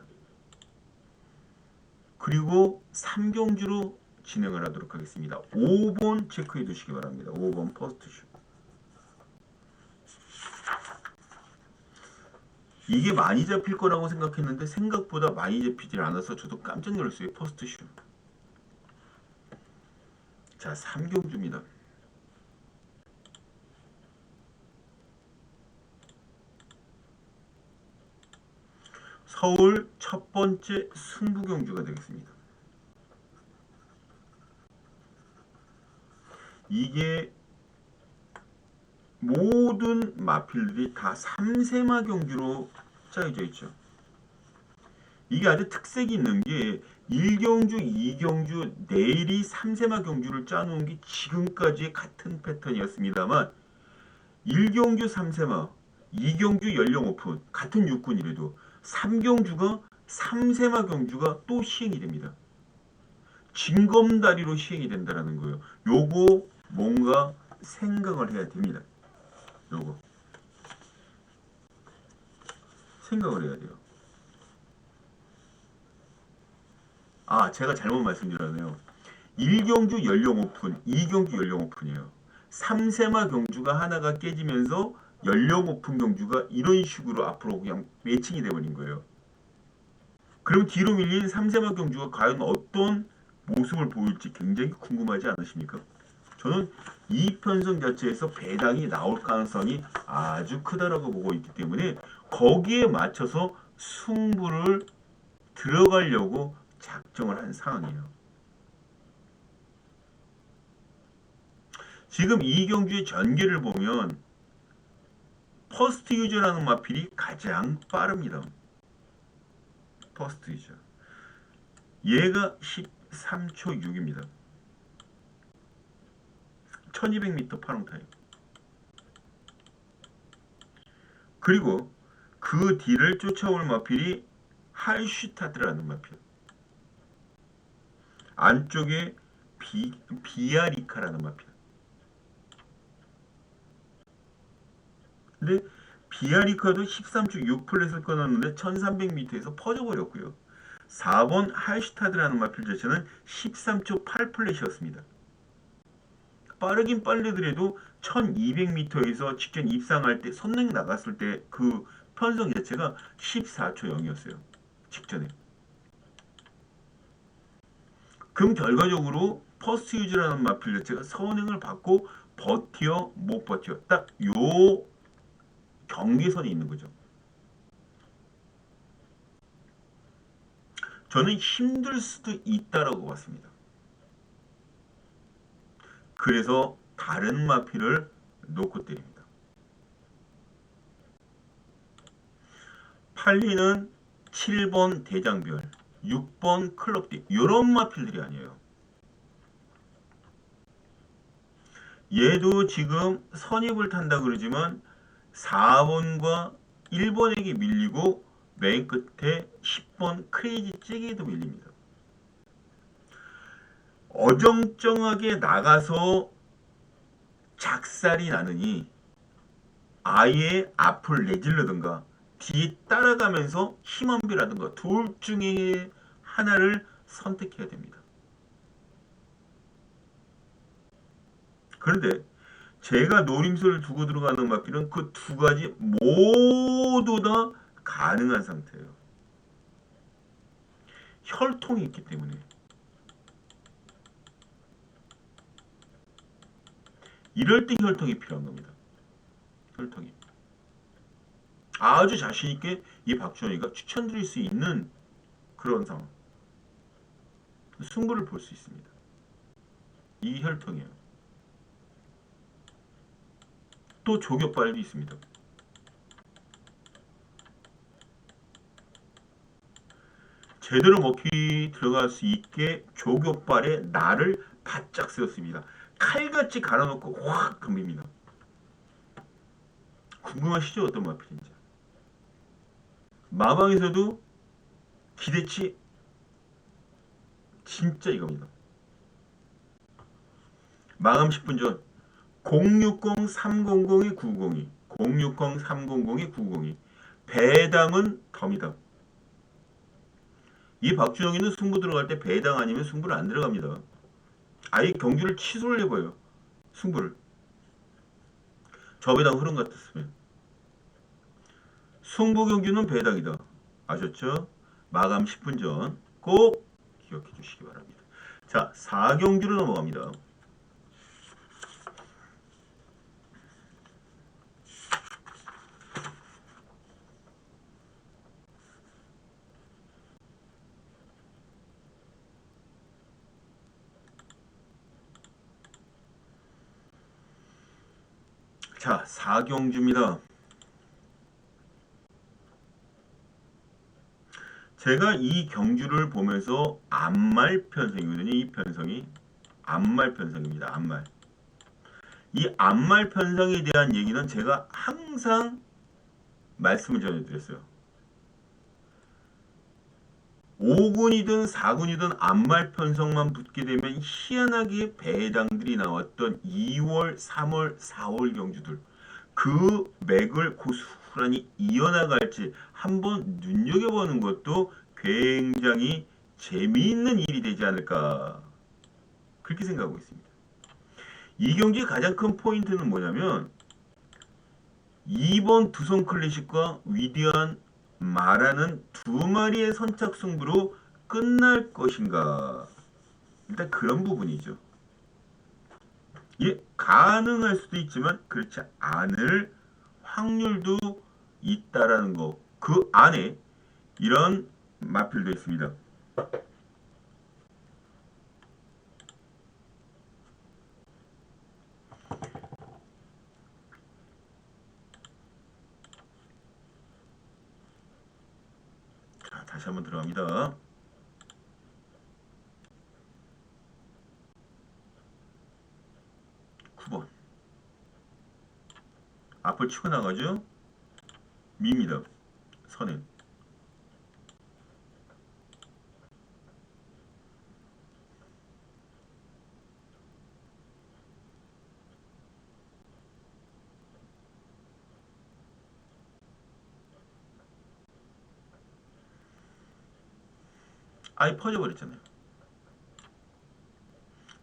그리고 3경주로 진행을 하도록 하겠습니다. 5번 체크해 두시기 바랍니다. 5번 퍼스트슛 이게 많이 잡힐 거라고 생각했는데 생각보다 많이 잡히질 않아서 저도 깜짝 놀랐어요. 퍼스트슈. 자, 삼경주입니다. 서울 첫 번째 승부경주가 되겠습니다. 이게 모든 마필들이 다 3세마 경주로 짜여져 있죠. 이게 아주 특색이 있는 게 1경주, 2경주, 내일이 3세마 경주를 짜놓은 게 지금까지 같은 패턴이었습니다만 1경주 3세마, 2경주 연령 오픈 같은 육군이라도 3경주가 3세마 경주가 또 시행이 됩니다. 징검다리로 시행이 된다는 거예요. 요거 뭔가 생각을 해야 됩니다. 요거 생각을 해야 돼요. 아, 제가 잘못 말씀드렸네요. 1경주 연령 오픈, 2경주 연령 오픈이에요. 3세마 경주가 하나가 깨지면서 연령 오픈 경주가 이런 식으로 앞으로 그냥 매칭이 돼버린 거예요. 그럼 뒤로 밀린 3세마 경주가 과연 어떤 모습을 보일지 굉장히 궁금하지 않으십니까? 저는 이 편성 자체에서 배당이 나올 가능성이 아주 크다라고 보고 있기 때문에 거기에 맞춰서 승부를 들어가려고 작정을 한 상황이에요. 지금 이경주의 전개를 보면 퍼스트 유저라는 마필이 가장 빠릅니다. 퍼스트 유저. 얘가 13초 6입니다. 1200m 파롱 타임. 그리고 그 뒤를 쫓아올 마필이 할슈타드라는 마필. 안쪽에 비아리카라는 마필. 근데 비아리카도 13초 6플랫을 끊었는데 1300m에서 퍼져버렸고요. 4번 할슈타드라는 마필 자체는 13초 8플랫이었습니다. 빠르긴 빠르더라도 1200m에서 직전 입상할 때 선릉 나갔을 때 그 편성 자체가 14초 0이었어요. 직전에. 그럼 결과적으로 퍼스트 유즈라는 마필 자체가 선행을 받고 버티어 못 버티어 딱 요 경계선이 있는 거죠. 저는 힘들 수도 있다라고 봤습니다. 그래서 다른 마필을 놓고 때립니다. 8리는 7번 대장별, 6번 클럽D 이런 마필들이 아니에요. 얘도 지금 선입을 탄다 그러지만 4번과 1번에게 밀리고 맨 끝에 10번 크레이지 찌개도 밀립니다. 어정쩡하게 나가서 작살이 나느니 아예 앞을 내질르든가 뒤에 따라가면서 힘원비라든가 둘 중에 하나를 선택해야 됩니다. 그런데 제가 노림수를 두고 들어가는 마필은 그 두 가지 모두 다 가능한 상태예요. 혈통이 있기 때문에. 이럴 때 혈통이 필요한 겁니다. 혈통이. 아주 자신있게 이 박준호이가 추천드릴 수 있는 그런 상황. 승부를 볼 수 있습니다. 이 혈통이에요. 또 조격발도 있습니다. 제대로 먹히 들어갈 수 있게 조격발에 날을 바짝 세웠습니다. 칼같이 갈아놓고 확 덤빕니다. 궁금하시죠? 어떤 마필인지. 마방에서도 기대치 진짜 이겁니다. 마감 10분 전 060-300-902 060-300-902 배당은 덤이다. 이 박준영이는 승부 들어갈 때 배당 아니면 승부를 안 들어갑니다. 아예 경주를 취소를 해버려요. 승부를. 저 배당 흐름 같았으면. 승부 경주는 배당이다. 아셨죠? 마감 10분 전 꼭 기억해 주시기 바랍니다. 자, 4경주로 넘어갑니다. 자, 4경주입니다. 제가 이 경주를 보면서 암말 편성이거든요. 이 편성이 암말 편성입니다. 암말. 이 암말 편성에 대한 얘기는 제가 항상 말씀을 전해드렸어요. 5군이든 4군이든 암말 편성만 붙게 되면 희한하게 배당들이 나왔던 2월, 3월, 4월 경주들 그 맥을 고스란히 이어나갈지 한번 눈여겨보는 것도 굉장히 재미있는 일이 되지 않을까 그렇게 생각하고 있습니다. 이 경기의 가장 큰 포인트는 뭐냐면 2번 두성 클래식과 위대한 마라는 두 마리의 선착 승부로 끝날 것인가. 일단 그런 부분이죠. 예, 가능할 수도 있지만 그렇지 않을 확률도 있다라는 거. 그 안에 이런 마필도 있습니다. 자, 다시 한번 들어갑니다. 9번. 앞을 치고 나가죠. 미입니다. 선행. 아예 퍼져버렸잖아요.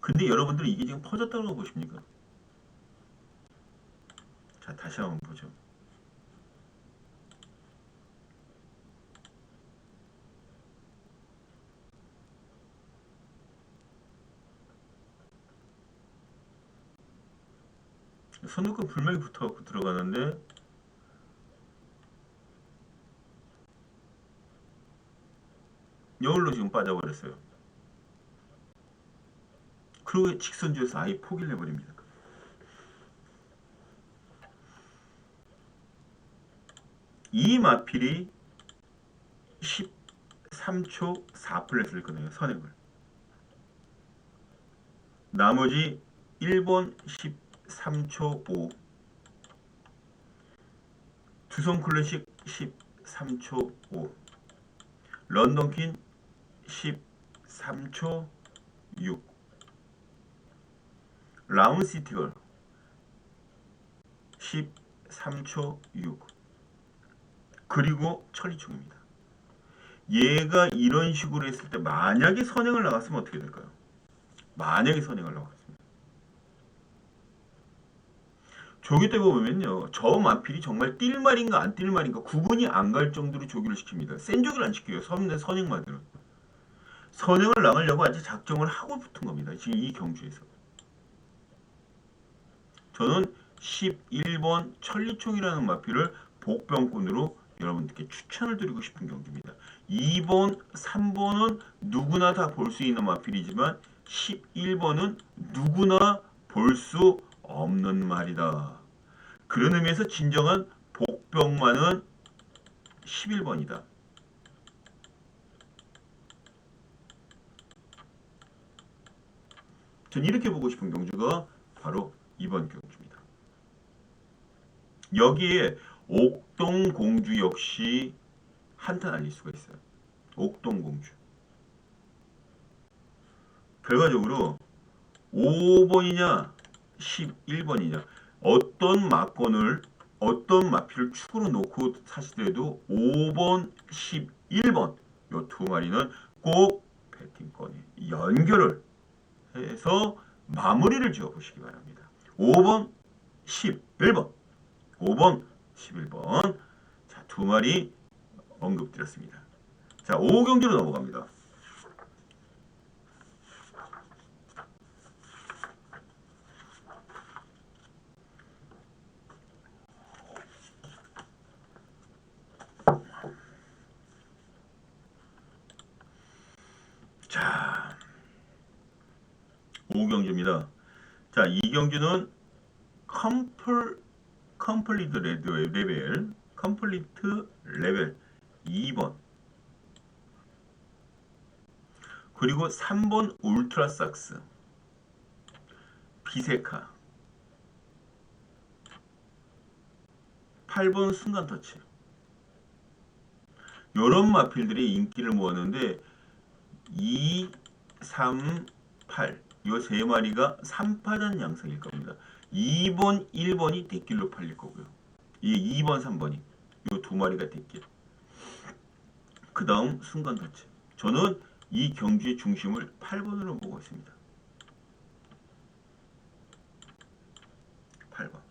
근데 여러분들은 이게 지금 퍼졌다는 거 보십니까? 자, 다시 한번 보죠. 선두권 불명이 붙어갖고 들어가는데 여울로 지금 빠져버렸어요. 그리고 직선주에서 아예 포기를 해버립니다. 이 마필이 13초 4플랫을 끊어요. 선행을. 나머지 1번 13초 5 두성 클래식 13초 5 런던킨 13초 6 라운시티걸 13초 6 그리고 천리총입니다. 얘가 이런 식으로 했을 때 만약에 선행을 나갔으면 어떻게 될까요? 만약에 선행을 나갔습니다. 조교 때 보면요. 저 마필이 정말 뛸 말인가 안 뛸 말인가 구분이 안 갈 정도로 조교를 시킵니다. 센 조교를 안 시켜요. 선행만으로. 선행을 나가려고 아주 작정을 하고 붙은 겁니다. 지금 이 경주에서. 저는 11번 천리총이라는 마필을 복병권으로 여러분들께 추천을 드리고 싶은 경기입니다. 2번, 3번은 누구나 다 볼 수 있는 마필이지만 11번은 누구나 볼 수 없는 말이다. 그런 의미에서 진정한 복병만은 11번이다. 전 이렇게 보고 싶은 경주가 바로 이번 경주입니다. 여기에 옥동공주 역시 한타 날릴 수가 있어요. 옥동공주. 결과적으로 5번이냐 11번이냐 어떤 마건을 어떤 마필을 축으로 놓고 사시더라도 5번, 11번 요 두 마리는 꼭 배팅권에 연결을 해서 마무리를 지어 보시기 바랍니다. 5번, 11번 5번, 11번 자, 두 마리 언급드렸습니다. 자, 5경기로 넘어갑니다. 자, 5경기입니다. 자, 이 경기는 컴플리트 레벨 2번 그리고 3번 울트라삭스 비세카 8번 순간터치 이런 마필들이 인기를 모았는데 2, 3, 8 이 세 마리가 3파전 양상일 겁니다. 2번, 1번이 대길로 팔릴 거고요. 이 2번, 3번이 이 두 마리가 대길. 그 다음 순간터치. 저는 이 경주의 중심을 8번으로 보고 있습니다. 8번.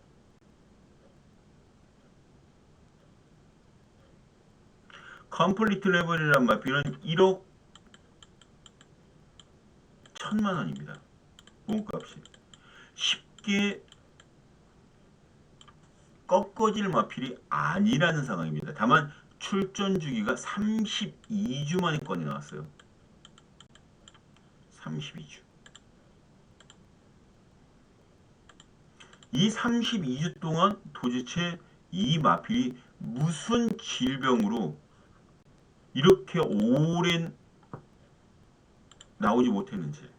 컴플리트 레벨이란 마필은 1억 1000만 원입니다. 몸값이. 쉽게 꺾어질 마필이 아니라는 상황입니다. 다만 출전 주기가 32주 만에 건이 나왔어요. 32주. 이 32주 동안 도대체 이 마필이 무슨 질병으로 이렇게 오랜 나오지 못했는지.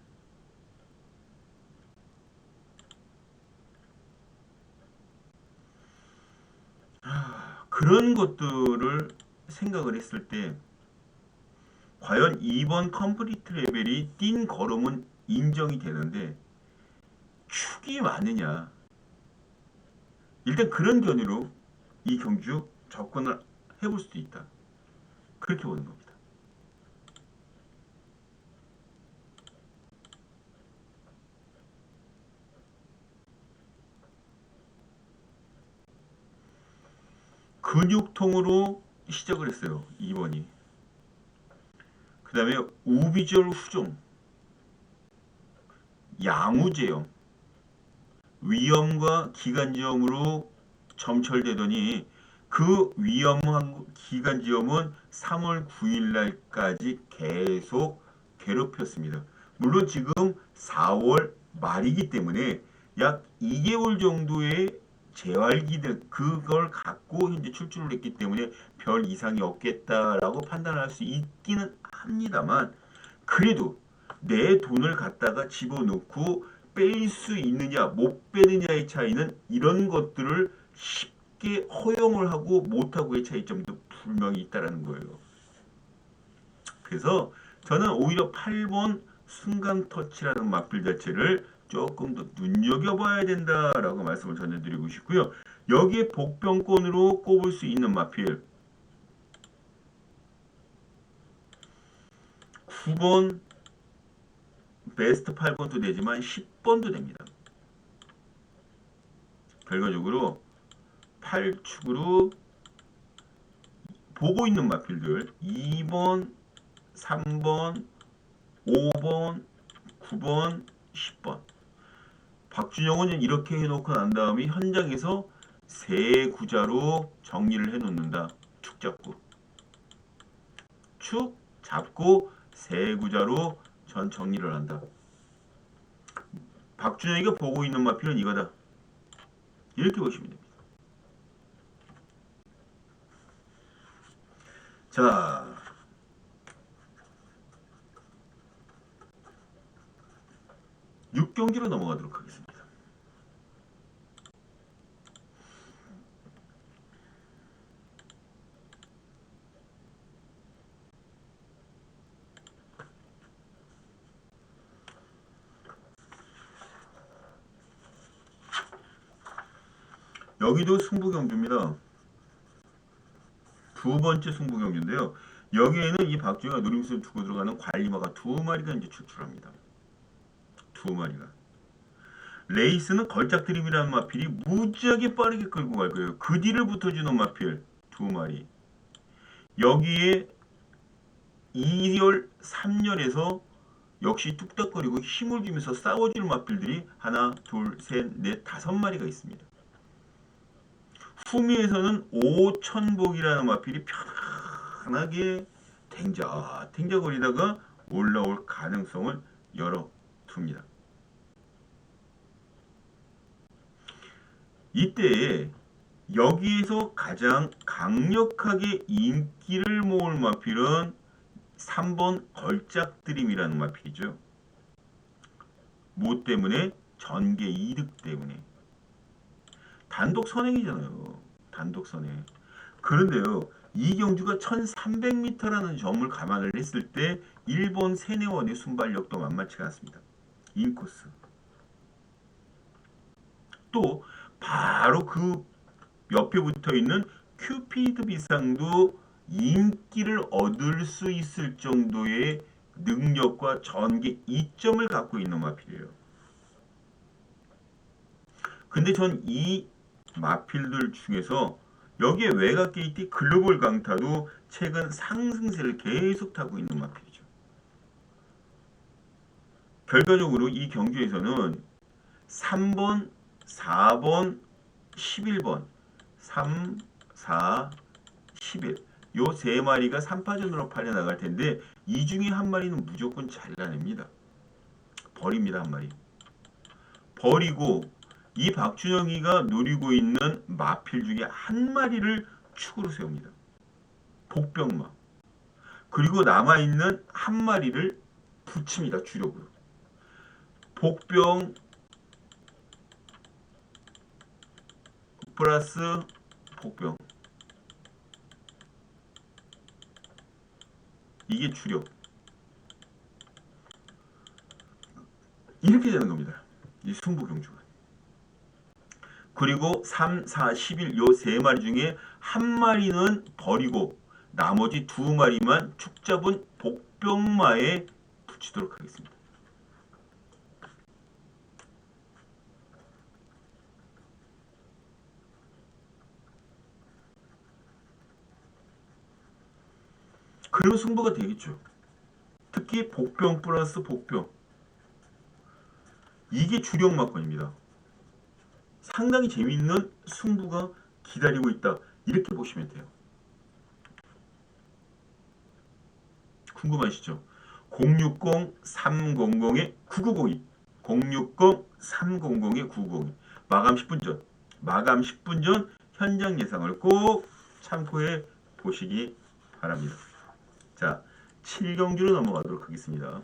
그런 것들을 생각을 했을 때 과연 이번 컴플리트 레벨이 뛴 걸음은 인정이 되는데 축이 많으냐. 일단 그런 견해로 이 경주 접근을 해볼 수도 있다. 그렇게 보는 겁니다. 근육통으로 시작을 했어요. 2번이. 그 다음에 우비절 후종, 양우제염, 위염과 기관지염으로 점철되더니 그 위염한 기관지염은 3월 9일 날까지 계속 괴롭혔습니다. 물론 지금 4월 말이기 때문에 약 2개월 정도의 재활기들 그걸 갖고 현재 출주를 했기 때문에 별 이상이 없겠다라고 판단할 수 있기는 합니다만 그래도 내 돈을 갖다가 집어넣고 뺄 수 있느냐 못 빼느냐의 차이는 이런 것들을 쉽게 허용을 하고 못하고의 차이점도 분명히 있다는 거예요. 그래서 저는 오히려 8번 순간터치라는 마필 자체를 조금 더 눈여겨봐야 된다라고 말씀을 전해드리고 싶고요. 여기에 복병권으로 꼽을 수 있는 마필 9번 베스트 8번도 되지만 10번도 됩니다. 결과적으로 8축으로 보고 있는 마필들 2번, 3번, 5번, 9번, 10번 박준영은 이렇게 해놓고 난 다음에 현장에서 세 구자로 정리를 해놓는다. 축 잡고 세 구자로 전 정리를 한다. 박준영이가 보고 있는 마필은 이거다. 이렇게 보시면 됩니다. 자, 경기로 넘어가도록 하겠습니다. 여기도 승부경주입니다. 두 번째 승부경주인데요. 여기에는 이 박주영이 노림수를 두고 들어가는 관리마가 두 마리가 이제 출출합니다. 두 마리가. 레이스는 걸작 드림이라는 마필이 무지하게 빠르게 끌고 갈 거예요. 그 뒤를 붙어주는 마필 두 마리. 여기에 2열, 3열에서 역시 뚝딱거리고 힘을 주면서 싸워주는 마필들이 하나, 둘, 셋, 넷, 5마리가 있습니다. 후미에서는 오천복이라는 마필이 편안하게 탱자거리다가 올라올 가능성을 열어둡니다. 이때에 여기에서 가장 강력하게 인기를 모을 마필은 3번 걸작드림이라는 마필이죠. 뭐 때문에? 전개 이득 때문에. 단독 선행이잖아요. 단독 선행. 그런데요. 이 경주가 1300m라는 점을 감안을 했을 때 일본 세네원의 순발력도 만만치가 않습니다. 인코스. 또 바로 그 옆에 붙어 있는 큐피드 비상도 인기를 얻을 수 있을 정도의 능력과 전개 이점을 갖고 있는 마필이에요. 근데 전 이 마필들 중에서 여기에 외곽 게이트 글로벌 강타도 최근 상승세를 계속 타고 있는 마필이죠. 결과적으로 이 경주에서는 3번, 4번, 11번, 3, 4, 11. 요 세 마리가 3파전으로 팔려나갈 텐데 이 중에 한 마리는 무조건 잘라냅니다. 버립니다, 한 마리. 버리고 이 박준영이가 노리고 있는 마필 중에 한 마리를 축으로 세웁니다. 복병마. 그리고 남아있는 한 마리를 붙입니다, 주력으로. 복병 플러스 복병. 이게 주력. 이렇게 되는 겁니다. 이 승부경주가. 그리고 3, 4, 11 요 세 마리 중에 한 마리는 버리고 나머지 두 마리만 축 잡은 복병마에 붙이도록 하겠습니다. 그리고 승부가 되겠죠. 특히 복병 플러스 복병. 이게 주력 막건입니다. 상당히 재미있는 승부가 기다리고 있다. 이렇게 보시면 돼요. 궁금하시죠? 060-300-9902 060-300-9902 마감 10분 전 마감 10분 전 현장 예상을 꼭 참고해 보시기 바랍니다. 자, 7경주로 넘어가도록 하겠습니다.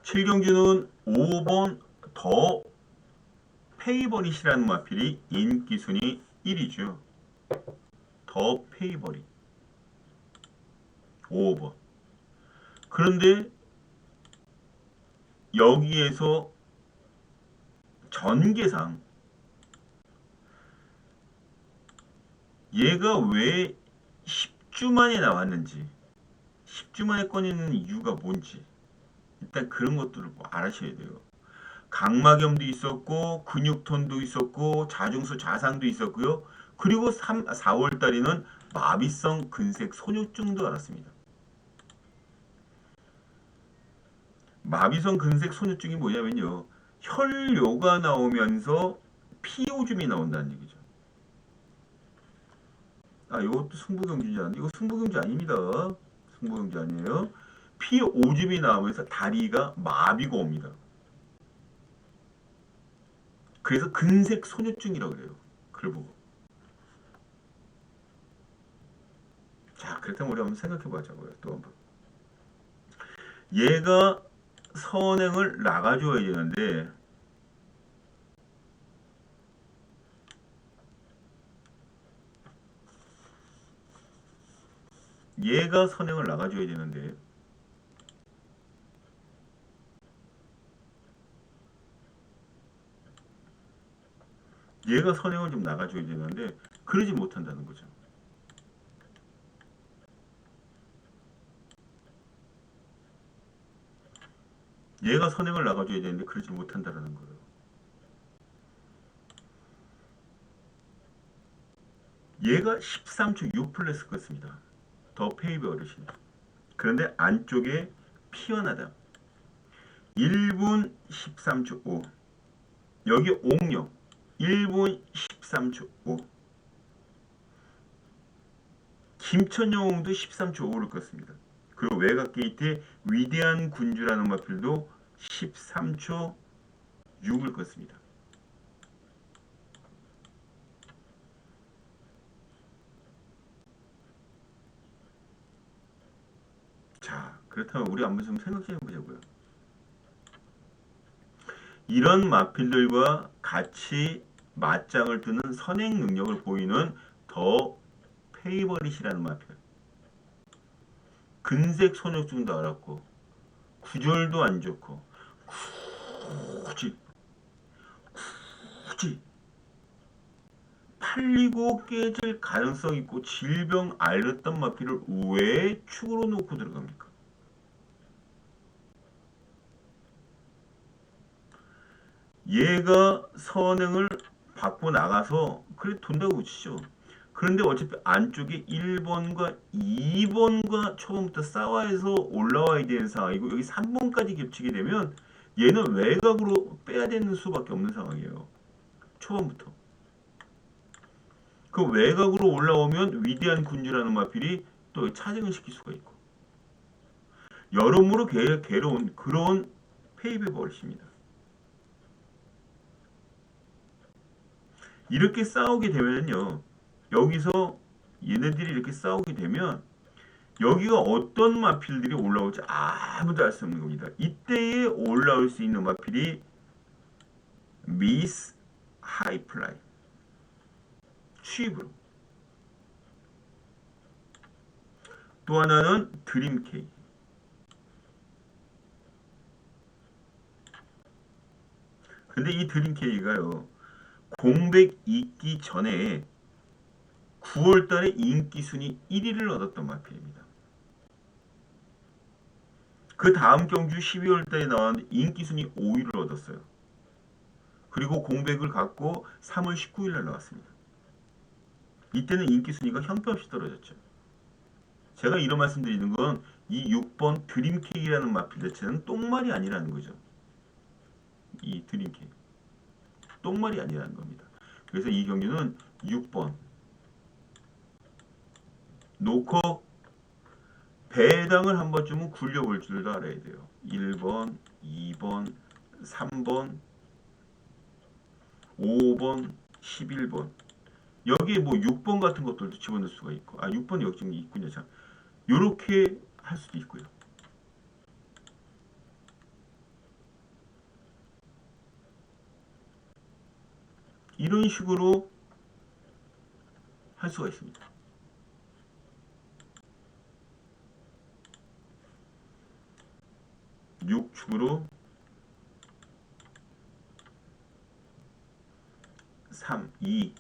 7경주는 5번 더 페이버릿이라는 마필이 인기순위 1위죠. 더 페이버릿 5번. 그런데 여기에서 전개상 얘가 왜 10주 만에 나왔는지 10주 만에 꺼내는 이유가 뭔지 일단 그런 것들을 알아셔야 돼요. 각막염도 있었고 근육톤도 있었고 자중수 자상도 있었고요. 그리고 4월 달에는 마비성 근색 손유증도 알았습니다. 마비성 근색 손유증이 뭐냐면요. 혈뇨가 나오면서 피 오줌이 나온다는 얘기죠. 아, 이것도 승부경주인지 아닌데 이거 승부경주 아닙니다. 승부경주 아니에요. 피 오줌이 나오면서 다리가 마비가 옵니다. 그래서 근색 손유증이라고 그래요. 그걸 보고. 자, 그렇다면 우리 한번 생각해 보자고요. 또 한번. 얘가 선행을 나가줘야 되는데 얘가 선행을 나가줘야 되는데 얘가 선행을 좀 나가줘야 되는데 그러지 못한다는 거죠. 얘가 선행을 나가줘야 되는데 그러지 못한다는 거예요. 얘가 13초 6 플러스 껐습니다. 더 페이브 어르신. 그런데 안쪽에 피어나다. 1분 13초 5. 여기 옥력 1분 13초 5. 김천영웅도 13초 5를 껐습니다. 그리고 외곽 게이트의 위대한 군주라는 마필도 13초 6을 껐습니다. 자, 그렇다면 우리 한번 좀 생각해 보자고요. 이런 마필들과 같이 맞짱을 뜨는 선행 능력을 보이는 더 페이버릿이라는 마필. 근색 손역중도 알았고 구절도 안 좋고 굳이 팔리고 깨질 가능성 있고 질병 앓았던 마필을 왜 축으로 놓고 들어갑니까? 얘가 선행을 받고 나가서 그래 돈다고 치죠. 그런데 어차피 안쪽에 1번과 2번과 초반부터 싸워서 올라와야 되는 상황이고 여기 3번까지 겹치게 되면 얘는 외곽으로 빼야 되는 수밖에 없는 상황이에요. 초반부터. 그 외곽으로 올라오면 위대한 군주라는 마필이 또 차징을 시킬 수가 있고 여러모로 괴로운 그런 페이백 버릇입니다. 이렇게 싸우게 되면요. 여기서 얘네들이 이렇게 싸우게 되면 여기가 어떤 마필들이 올라올지 아무도 알 수 없는 겁니다. 이때에 올라올 수 있는 마필이 미스 하이플라이 취입으로 또 하나는 드림케이 근데 이 드림케이가요 공백 있기 전에 9월달에 인기순위 1위를 얻었던 마필입니다. 그 다음 경주 12월달에 나왔는데 인기순위 5위를 얻었어요. 그리고 공백을 갖고 3월 19일날 나왔습니다. 이때는 인기순위가 형편없이 떨어졌죠. 제가 이런 말씀 드리는 건 이 6번 드림케이라는 마필 자체는 똥말이 아니라는 거죠. 이 드림케이. 똥말이 아니라는 겁니다. 그래서 이 경기는 6번 놓고 배당을 한 번쯤은 굴려볼 줄도 알아야 돼요. 1번, 2번, 3번, 5번, 11번 여기에 뭐 6번 같은 것들도 집어넣을 수가 있고 6번 역증이 있군요. 자, 요렇게 할 수도 있고요. 이런 식으로 할 수가 있습니다. 육축으로 3, 2,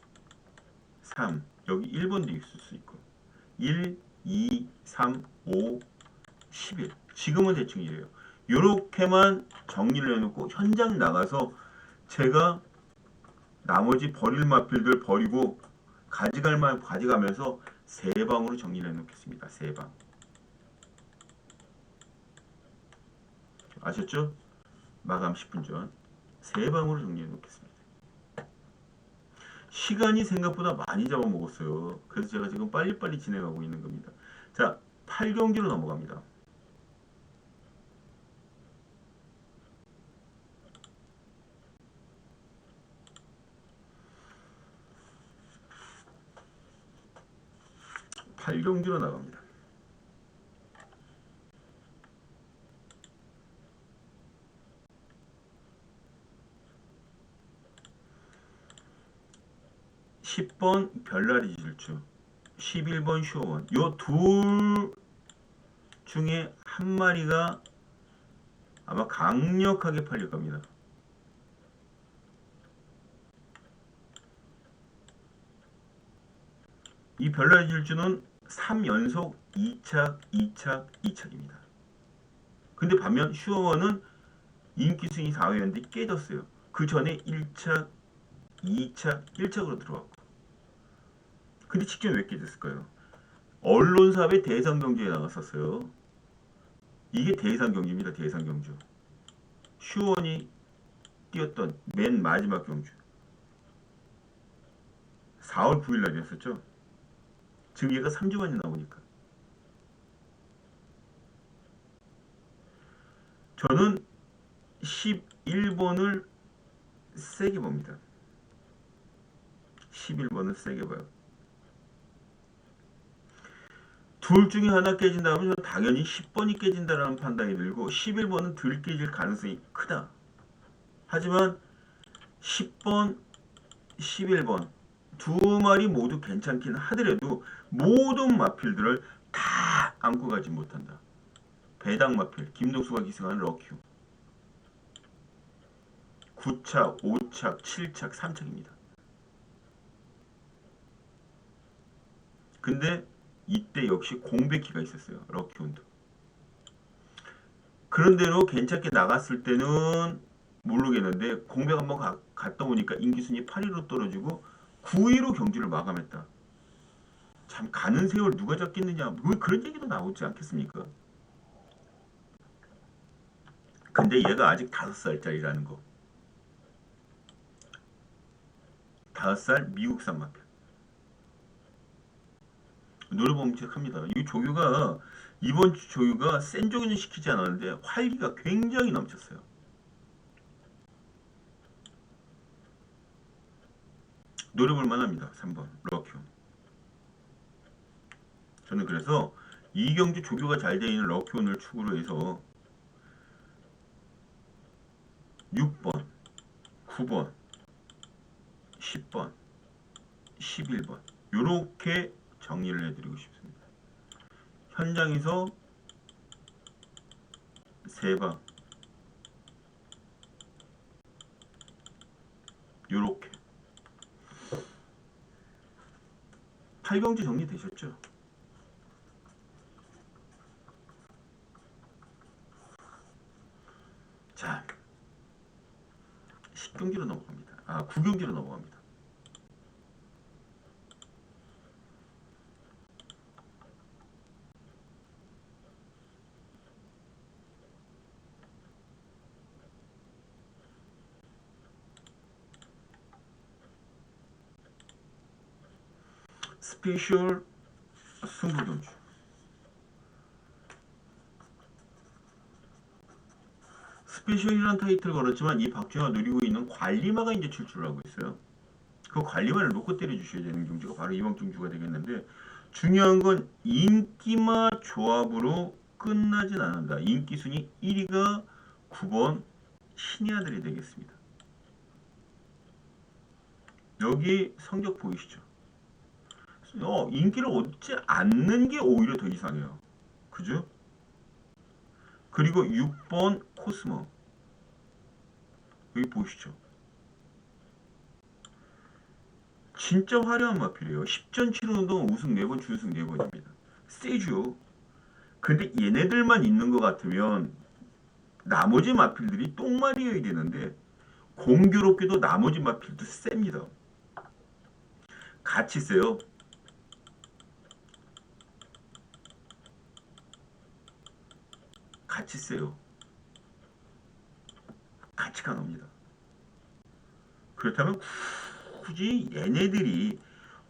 3 여기 1번도 있을 수 있고 1, 2, 3, 5, 11 지금은 대충 이래요. 요렇게만 정리를 해놓고 현장 나가서 제가 나머지 버릴 마필들 버리고 가져갈 만 가져가면서 세 방으로 정리를 해놓겠습니다. 세 방. 아셨죠? 마감 10분 전 세 방으로 정리해 놓겠습니다. 시간이 생각보다 많이 잡아먹었어요. 그래서 제가 지금 빨리빨리 진행하고 있는 겁니다. 자, 8경기로 넘어갑니다. 팔경기로 나갑니다. (10번) 별나리 질주 11번 슈어원 요 둘 중에 한 마리가 아마 강력하게 팔릴 겁니다. 이 별나리 질주는 3연속 2착, 2착, 2착입니다. 근데 반면 슈어원은 인기순위 4위였는데 깨졌어요. 그 전에 1착, 2착, 1착으로 들어왔고 근데 직전에 왜 깨졌을까요? 언론사업의 대상경주에 나갔었어요. 이게 대상경주입니다. 대상경주. 슈원이 뛰었던 맨 마지막 경주. 4월 9일 날이었었죠. 지금 얘가 3주 만에 나오니까. 저는 11번을 세게 봅니다. 11번을 세게 봐요. 둘 중에 하나 깨진다면 저는 당연히 10번이 깨진다라는 판단이 들고 11번은 덜 깨질 가능성이 크다. 하지만 10번, 11번 두 마리 모두 괜찮긴 하더라도 모든 마필들을 다 안고 가지 못한다. 배당 마필, 김동수가 기승한 럭큐 9착, 5착, 7착, 3착입니다. 근데 이때 역시 공백기가 있었어요. 럭키온도. 그런대로 괜찮게 나갔을 때는 모르겠는데 공백 한번 갔다 오니까 인기순위 8위로 떨어지고 9위로 경주를 마감했다. 참 가는 세월 누가 잡겠느냐 뭐 그런 얘기도 나오지 않겠습니까? 근데 얘가 아직 5살짜리라는 거. 5살 미국산 마필. 노래범칙합니다. 이 조교가 이번 조교가 센 조교는 시키지 않았는데 활기가 굉장히 넘쳤어요. 노려볼 만합니다. 3번 럭큐. 저는 그래서 이경주 조교가 잘 되어 있는 럭큐온을 축으로 해서 6번, 9번, 10번, 11번 요렇게 정리를 해드리고 싶습니다. 현장에서 3방 요렇게 8경주 정리되셨죠? 자 10경기로 넘어갑니다. 9경기로 넘어갑니다. 스페셜 승부경주. 스페셜이라는 타이틀을 걸었지만 이 박주영가 누리고 있는 관리마가 이제 출출을 하고 있어요. 그 관리마를 놓고 때려주셔야 되는 경주가 바로 이번 경주가 되겠는데 중요한 건 인기마 조합으로 끝나진 않는다. 인기 순위 1위가 9번 신의 아들이 되겠습니다. 여기 성적 보이시죠? 인기를 얻지 않는 게 오히려 더 이상해요. 그죠? 그리고 6번 코스모 여기 보시죠. 진짜 화려한 마필이에요. 10전 치르는 동안 우승 4번, 준우승 4번입니다. 세죠. 근데 얘네들만 있는 것 같으면 나머지 마필들이 똥말이어야 되는데 공교롭게도 나머지 마필도 셉니다. 같이 세요. 같이 세요. 같이 가놉니다. 그렇다면 굳이 얘네들이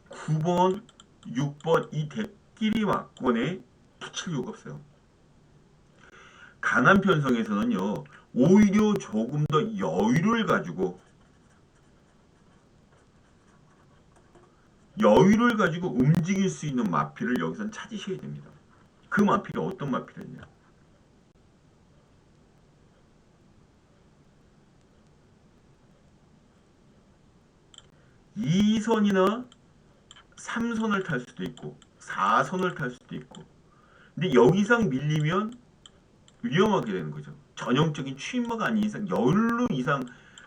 9번, 6번 이 대끼리 막권에 붙일 이유가 없어요. 강한 편성에서는요. 오히려 조금 더 여유를 가지고 움직일 수 있는 마필을 여기선 찾으셔야 됩니다. 그 마필이 어떤 마필이냐? 2선이나 3선을 탈 수도 있고 4선을 탈 수도 있고 근데 여기상 밀리면 위험하게 되는 거죠. 전형적인 추임마가 아닌 이상 열로 이상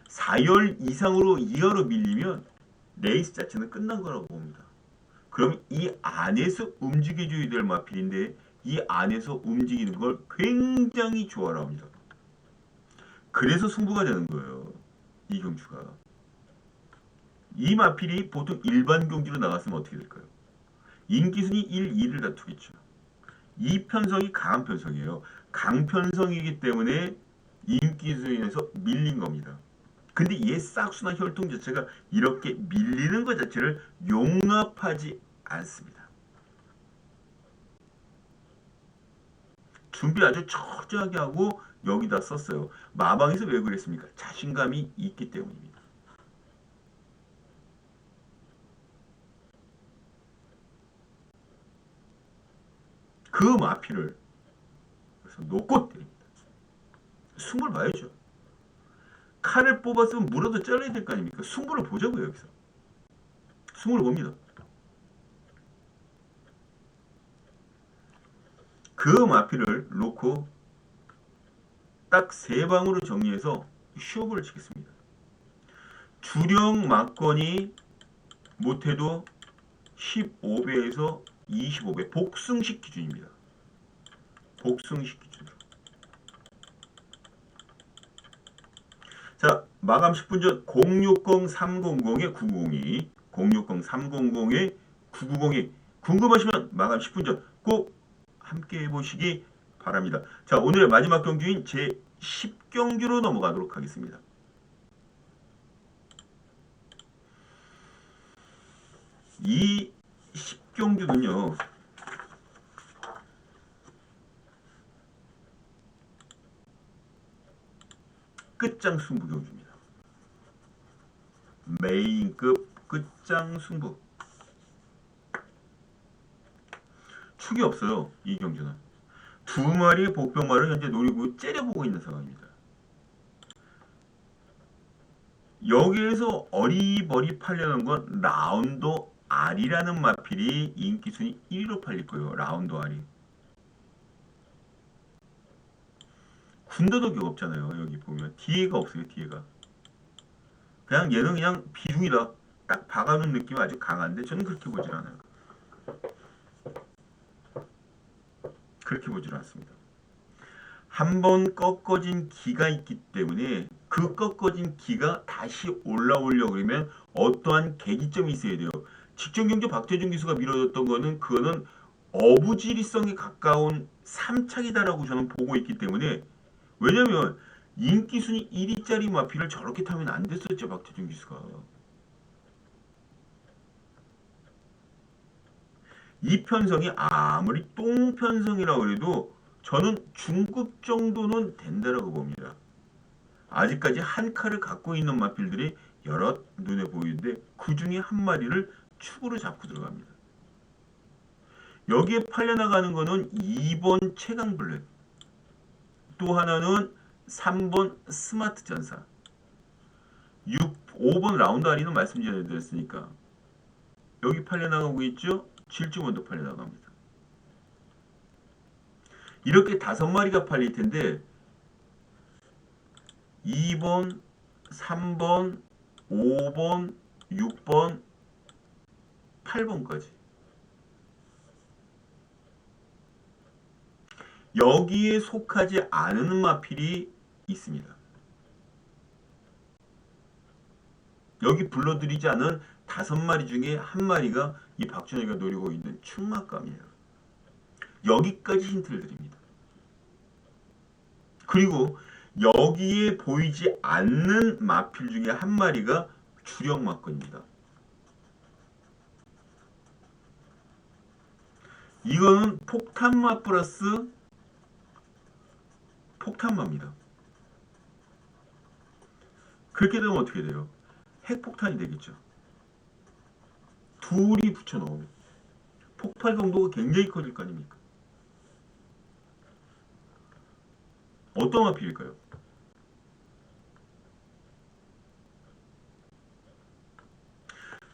4열 이상으로 이하로 밀리면 레이스 자체는 끝난 거라고 봅니다. 그럼 이 안에서 움직여줘야 될 마필인데 이 안에서 움직이는 걸 굉장히 좋아라 합니다. 그래서 승부가 되는 거예요. 이 경주가. 이 마필이 보통 일반 경주로 나갔으면 어떻게 될까요? 인기순위 1, 2를 다투겠죠. 이 편성이 강한 편성이에요. 강편성이기 때문에 인기순위에서 밀린 겁니다. 근데 얘 싹수나 혈통 자체가 이렇게 밀리는 것 자체를 용납하지 않습니다. 준비 아주 철저하게 하고 여기다 썼어요. 마방에서 왜 그랬습니까? 자신감이 있기 때문입니다. 그 마피를 그래서 놓고 때립니다. 승부를 봐야죠. 칼을 뽑았으면 물어도 잘라야 될 거 아닙니까? 승부를 보자고요, 여기서. 승부를 봅니다. 그 마피를 놓고 딱 세 방으로 정리해서 쇼부를 치겠습니다. 주령 막건이 못해도 15배에서 25배 복승식 기준입니다. 복승식 기준. 자, 마감 10분 전 060-300에 990이 060-300에 990이 궁금하시면 마감 10분 전 꼭 함께 해보시기 바랍니다. 자, 오늘의 마지막 경주인 제 10경주로 넘어가도록 하겠습니다. 이 10경주는요. 끝장 승부 경주입니다. 메인급 끝장 승부. 축이 없어요. 이 경주는. 두 마리의 복병마를 현재 노리고 째려보고 있는 상황입니다. 여기에서 어리버리 팔려는 건 라운드 R이라는 마필이 인기순위 1위로 팔릴 거예요. 라운드 R이. 군더더기 없잖아요. 여기 보면 뒤에가 없어요. 뒤에가. 그냥 얘는 그냥 비중이다. 딱 박아놓은 느낌이 아주 강한데 저는 그렇게 보질 않아요. 그렇게 보질 않습니다. 한번 꺾어진 기가 있기 때문에 그 꺾어진 기가 다시 올라오려고 그러면 어떠한 계기점이 있어야 돼요. 직전 경주 박태준 기수가 밀어줬던 거는 그거는 어부지리성에 가까운 3착이다라고 저는 보고 있기 때문에 왜냐면 인기순위 1위짜리 마피를 저렇게 타면 안 됐었죠. 박태준 기수가. 이 편성이 아무리 똥편성이라고 해도 저는 중급 정도는 된다라고 봅니다. 아직까지 한 칼을 갖고 있는 마필들이 여러 눈에 보이는데 그 중에 한 마리를 축으로 잡고 들어갑니다. 여기에 팔려나가는 거는 2번 최강블랙, 또 하나는 3번 스마트 전사, 5번 라운드 아리는 말씀드렸으니까 여기 팔려나가고 있죠. 질주원도 팔려나갑니다. 이렇게 5마리가 팔릴 텐데 2번, 3번, 5번, 6번, 8번까지 여기에 속하지 않은 마필이 있습니다. 여기 불러드리지 않은 5마리 중에 한 마리가 이 박준혁이가 노리고 있는 충막감이에요. 여기까지 힌트를 드립니다. 그리고 여기에 보이지 않는 마필 중에 한 마리가 주력 막건입니다. 이거는 폭탄마 플러스 폭탄마입니다. 그렇게 되면 어떻게 돼요? 핵폭탄이 되겠죠. 둘이 붙여넣으면 폭발 강도가 굉장히 커질 거 아닙니까? 어떤 마필일까요?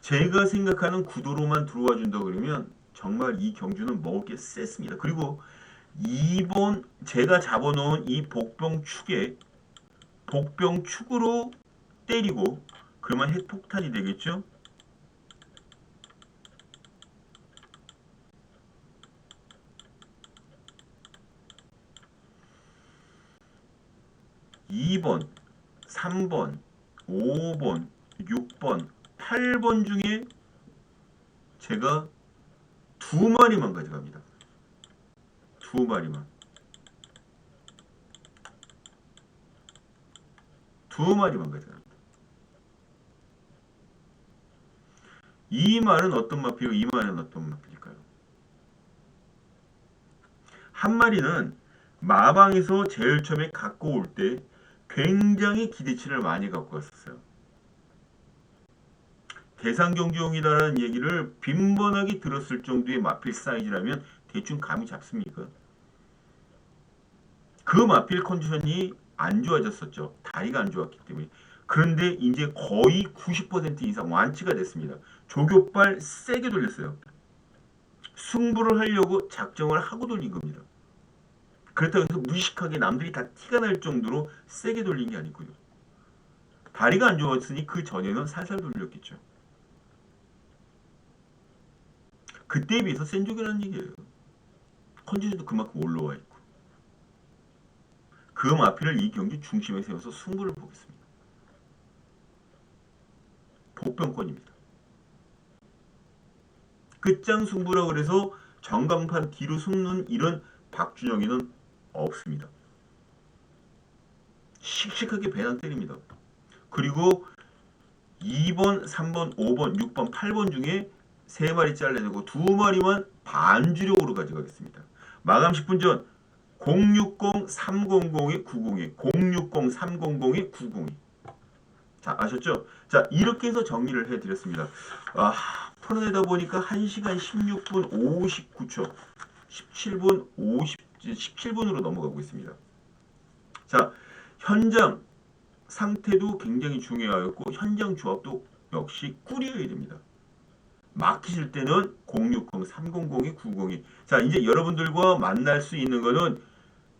제가 생각하는 구도로만 들어와 준다 그러면 정말 이 경주는 먹을 게 셌습니다. 그리고 2번 제가 잡아놓은 이 복병축에 복병축으로 때리고 그러면 핵폭탄이 되겠죠? (2번) (3번) (5번) (6번) (8번) 중에 제가 두 마리만 가져갑니다. 두 마리만. 두 마리만 가져갑니다. 이 말은 어떤 마필이고 이 말은 어떤 마필일까요? 한 마리는 마방에서 제일 처음에 갖고 올 때 굉장히 기대치를 많이 갖고 갔었어요. 대상경주용이다라는 얘기를 빈번하게 들었을 정도의 마필 사이즈라면 대충 감이 잡습니까? 그 마필 컨디션이 안 좋아졌었죠. 다리가 안 좋았기 때문에. 그런데 이제 거의 90% 이상 완치가 됐습니다. 조교발 세게 돌렸어요. 승부를 하려고 작정을 하고 돌린 겁니다. 그렇다고 해서 무식하게 남들이 다 티가 날 정도로 세게 돌린 게 아니고요. 다리가 안 좋았으니 그 전에는 살살 돌렸겠죠. 그때에 비해서 센 조교라는 얘기예요. 컨디션도 그만큼 올라와 있고. 그 마필을 이 경기 중심에 세워서 승부를 보겠습니다. 복병권입니다. 끝장 승부라 그래서 전광판 뒤로 숨는 이런 박준영이는 없습니다. 씩씩하게 배낭 때립니다. 그리고 2번, 3번, 5번, 6번, 8번 중에 3마리 잘라내고 2마리만 반주력으로 가져가겠습니다. 마감 10분 전 060-300-902 060-300-902 자, 아셨죠? 자, 이렇게 해서 정리를 해드렸습니다. 풀어내다 보니까 1시간 16분 59초 17분으로 넘어가고 있습니다. 자, 현장 상태도 굉장히 중요하였고 현장 조합도 역시 꾸려야 됩니다. 막히실 때는 060-300-902 자, 이제 여러분들과 만날 수 있는 거는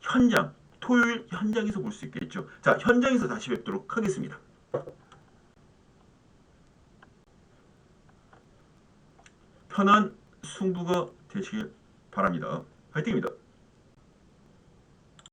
현장, 토요일 현장에서 볼 수 있겠죠. 자, 현장에서 다시 뵙도록 하겠습니다. 편한 승부가 되시길 바랍니다. 화이팅입니다.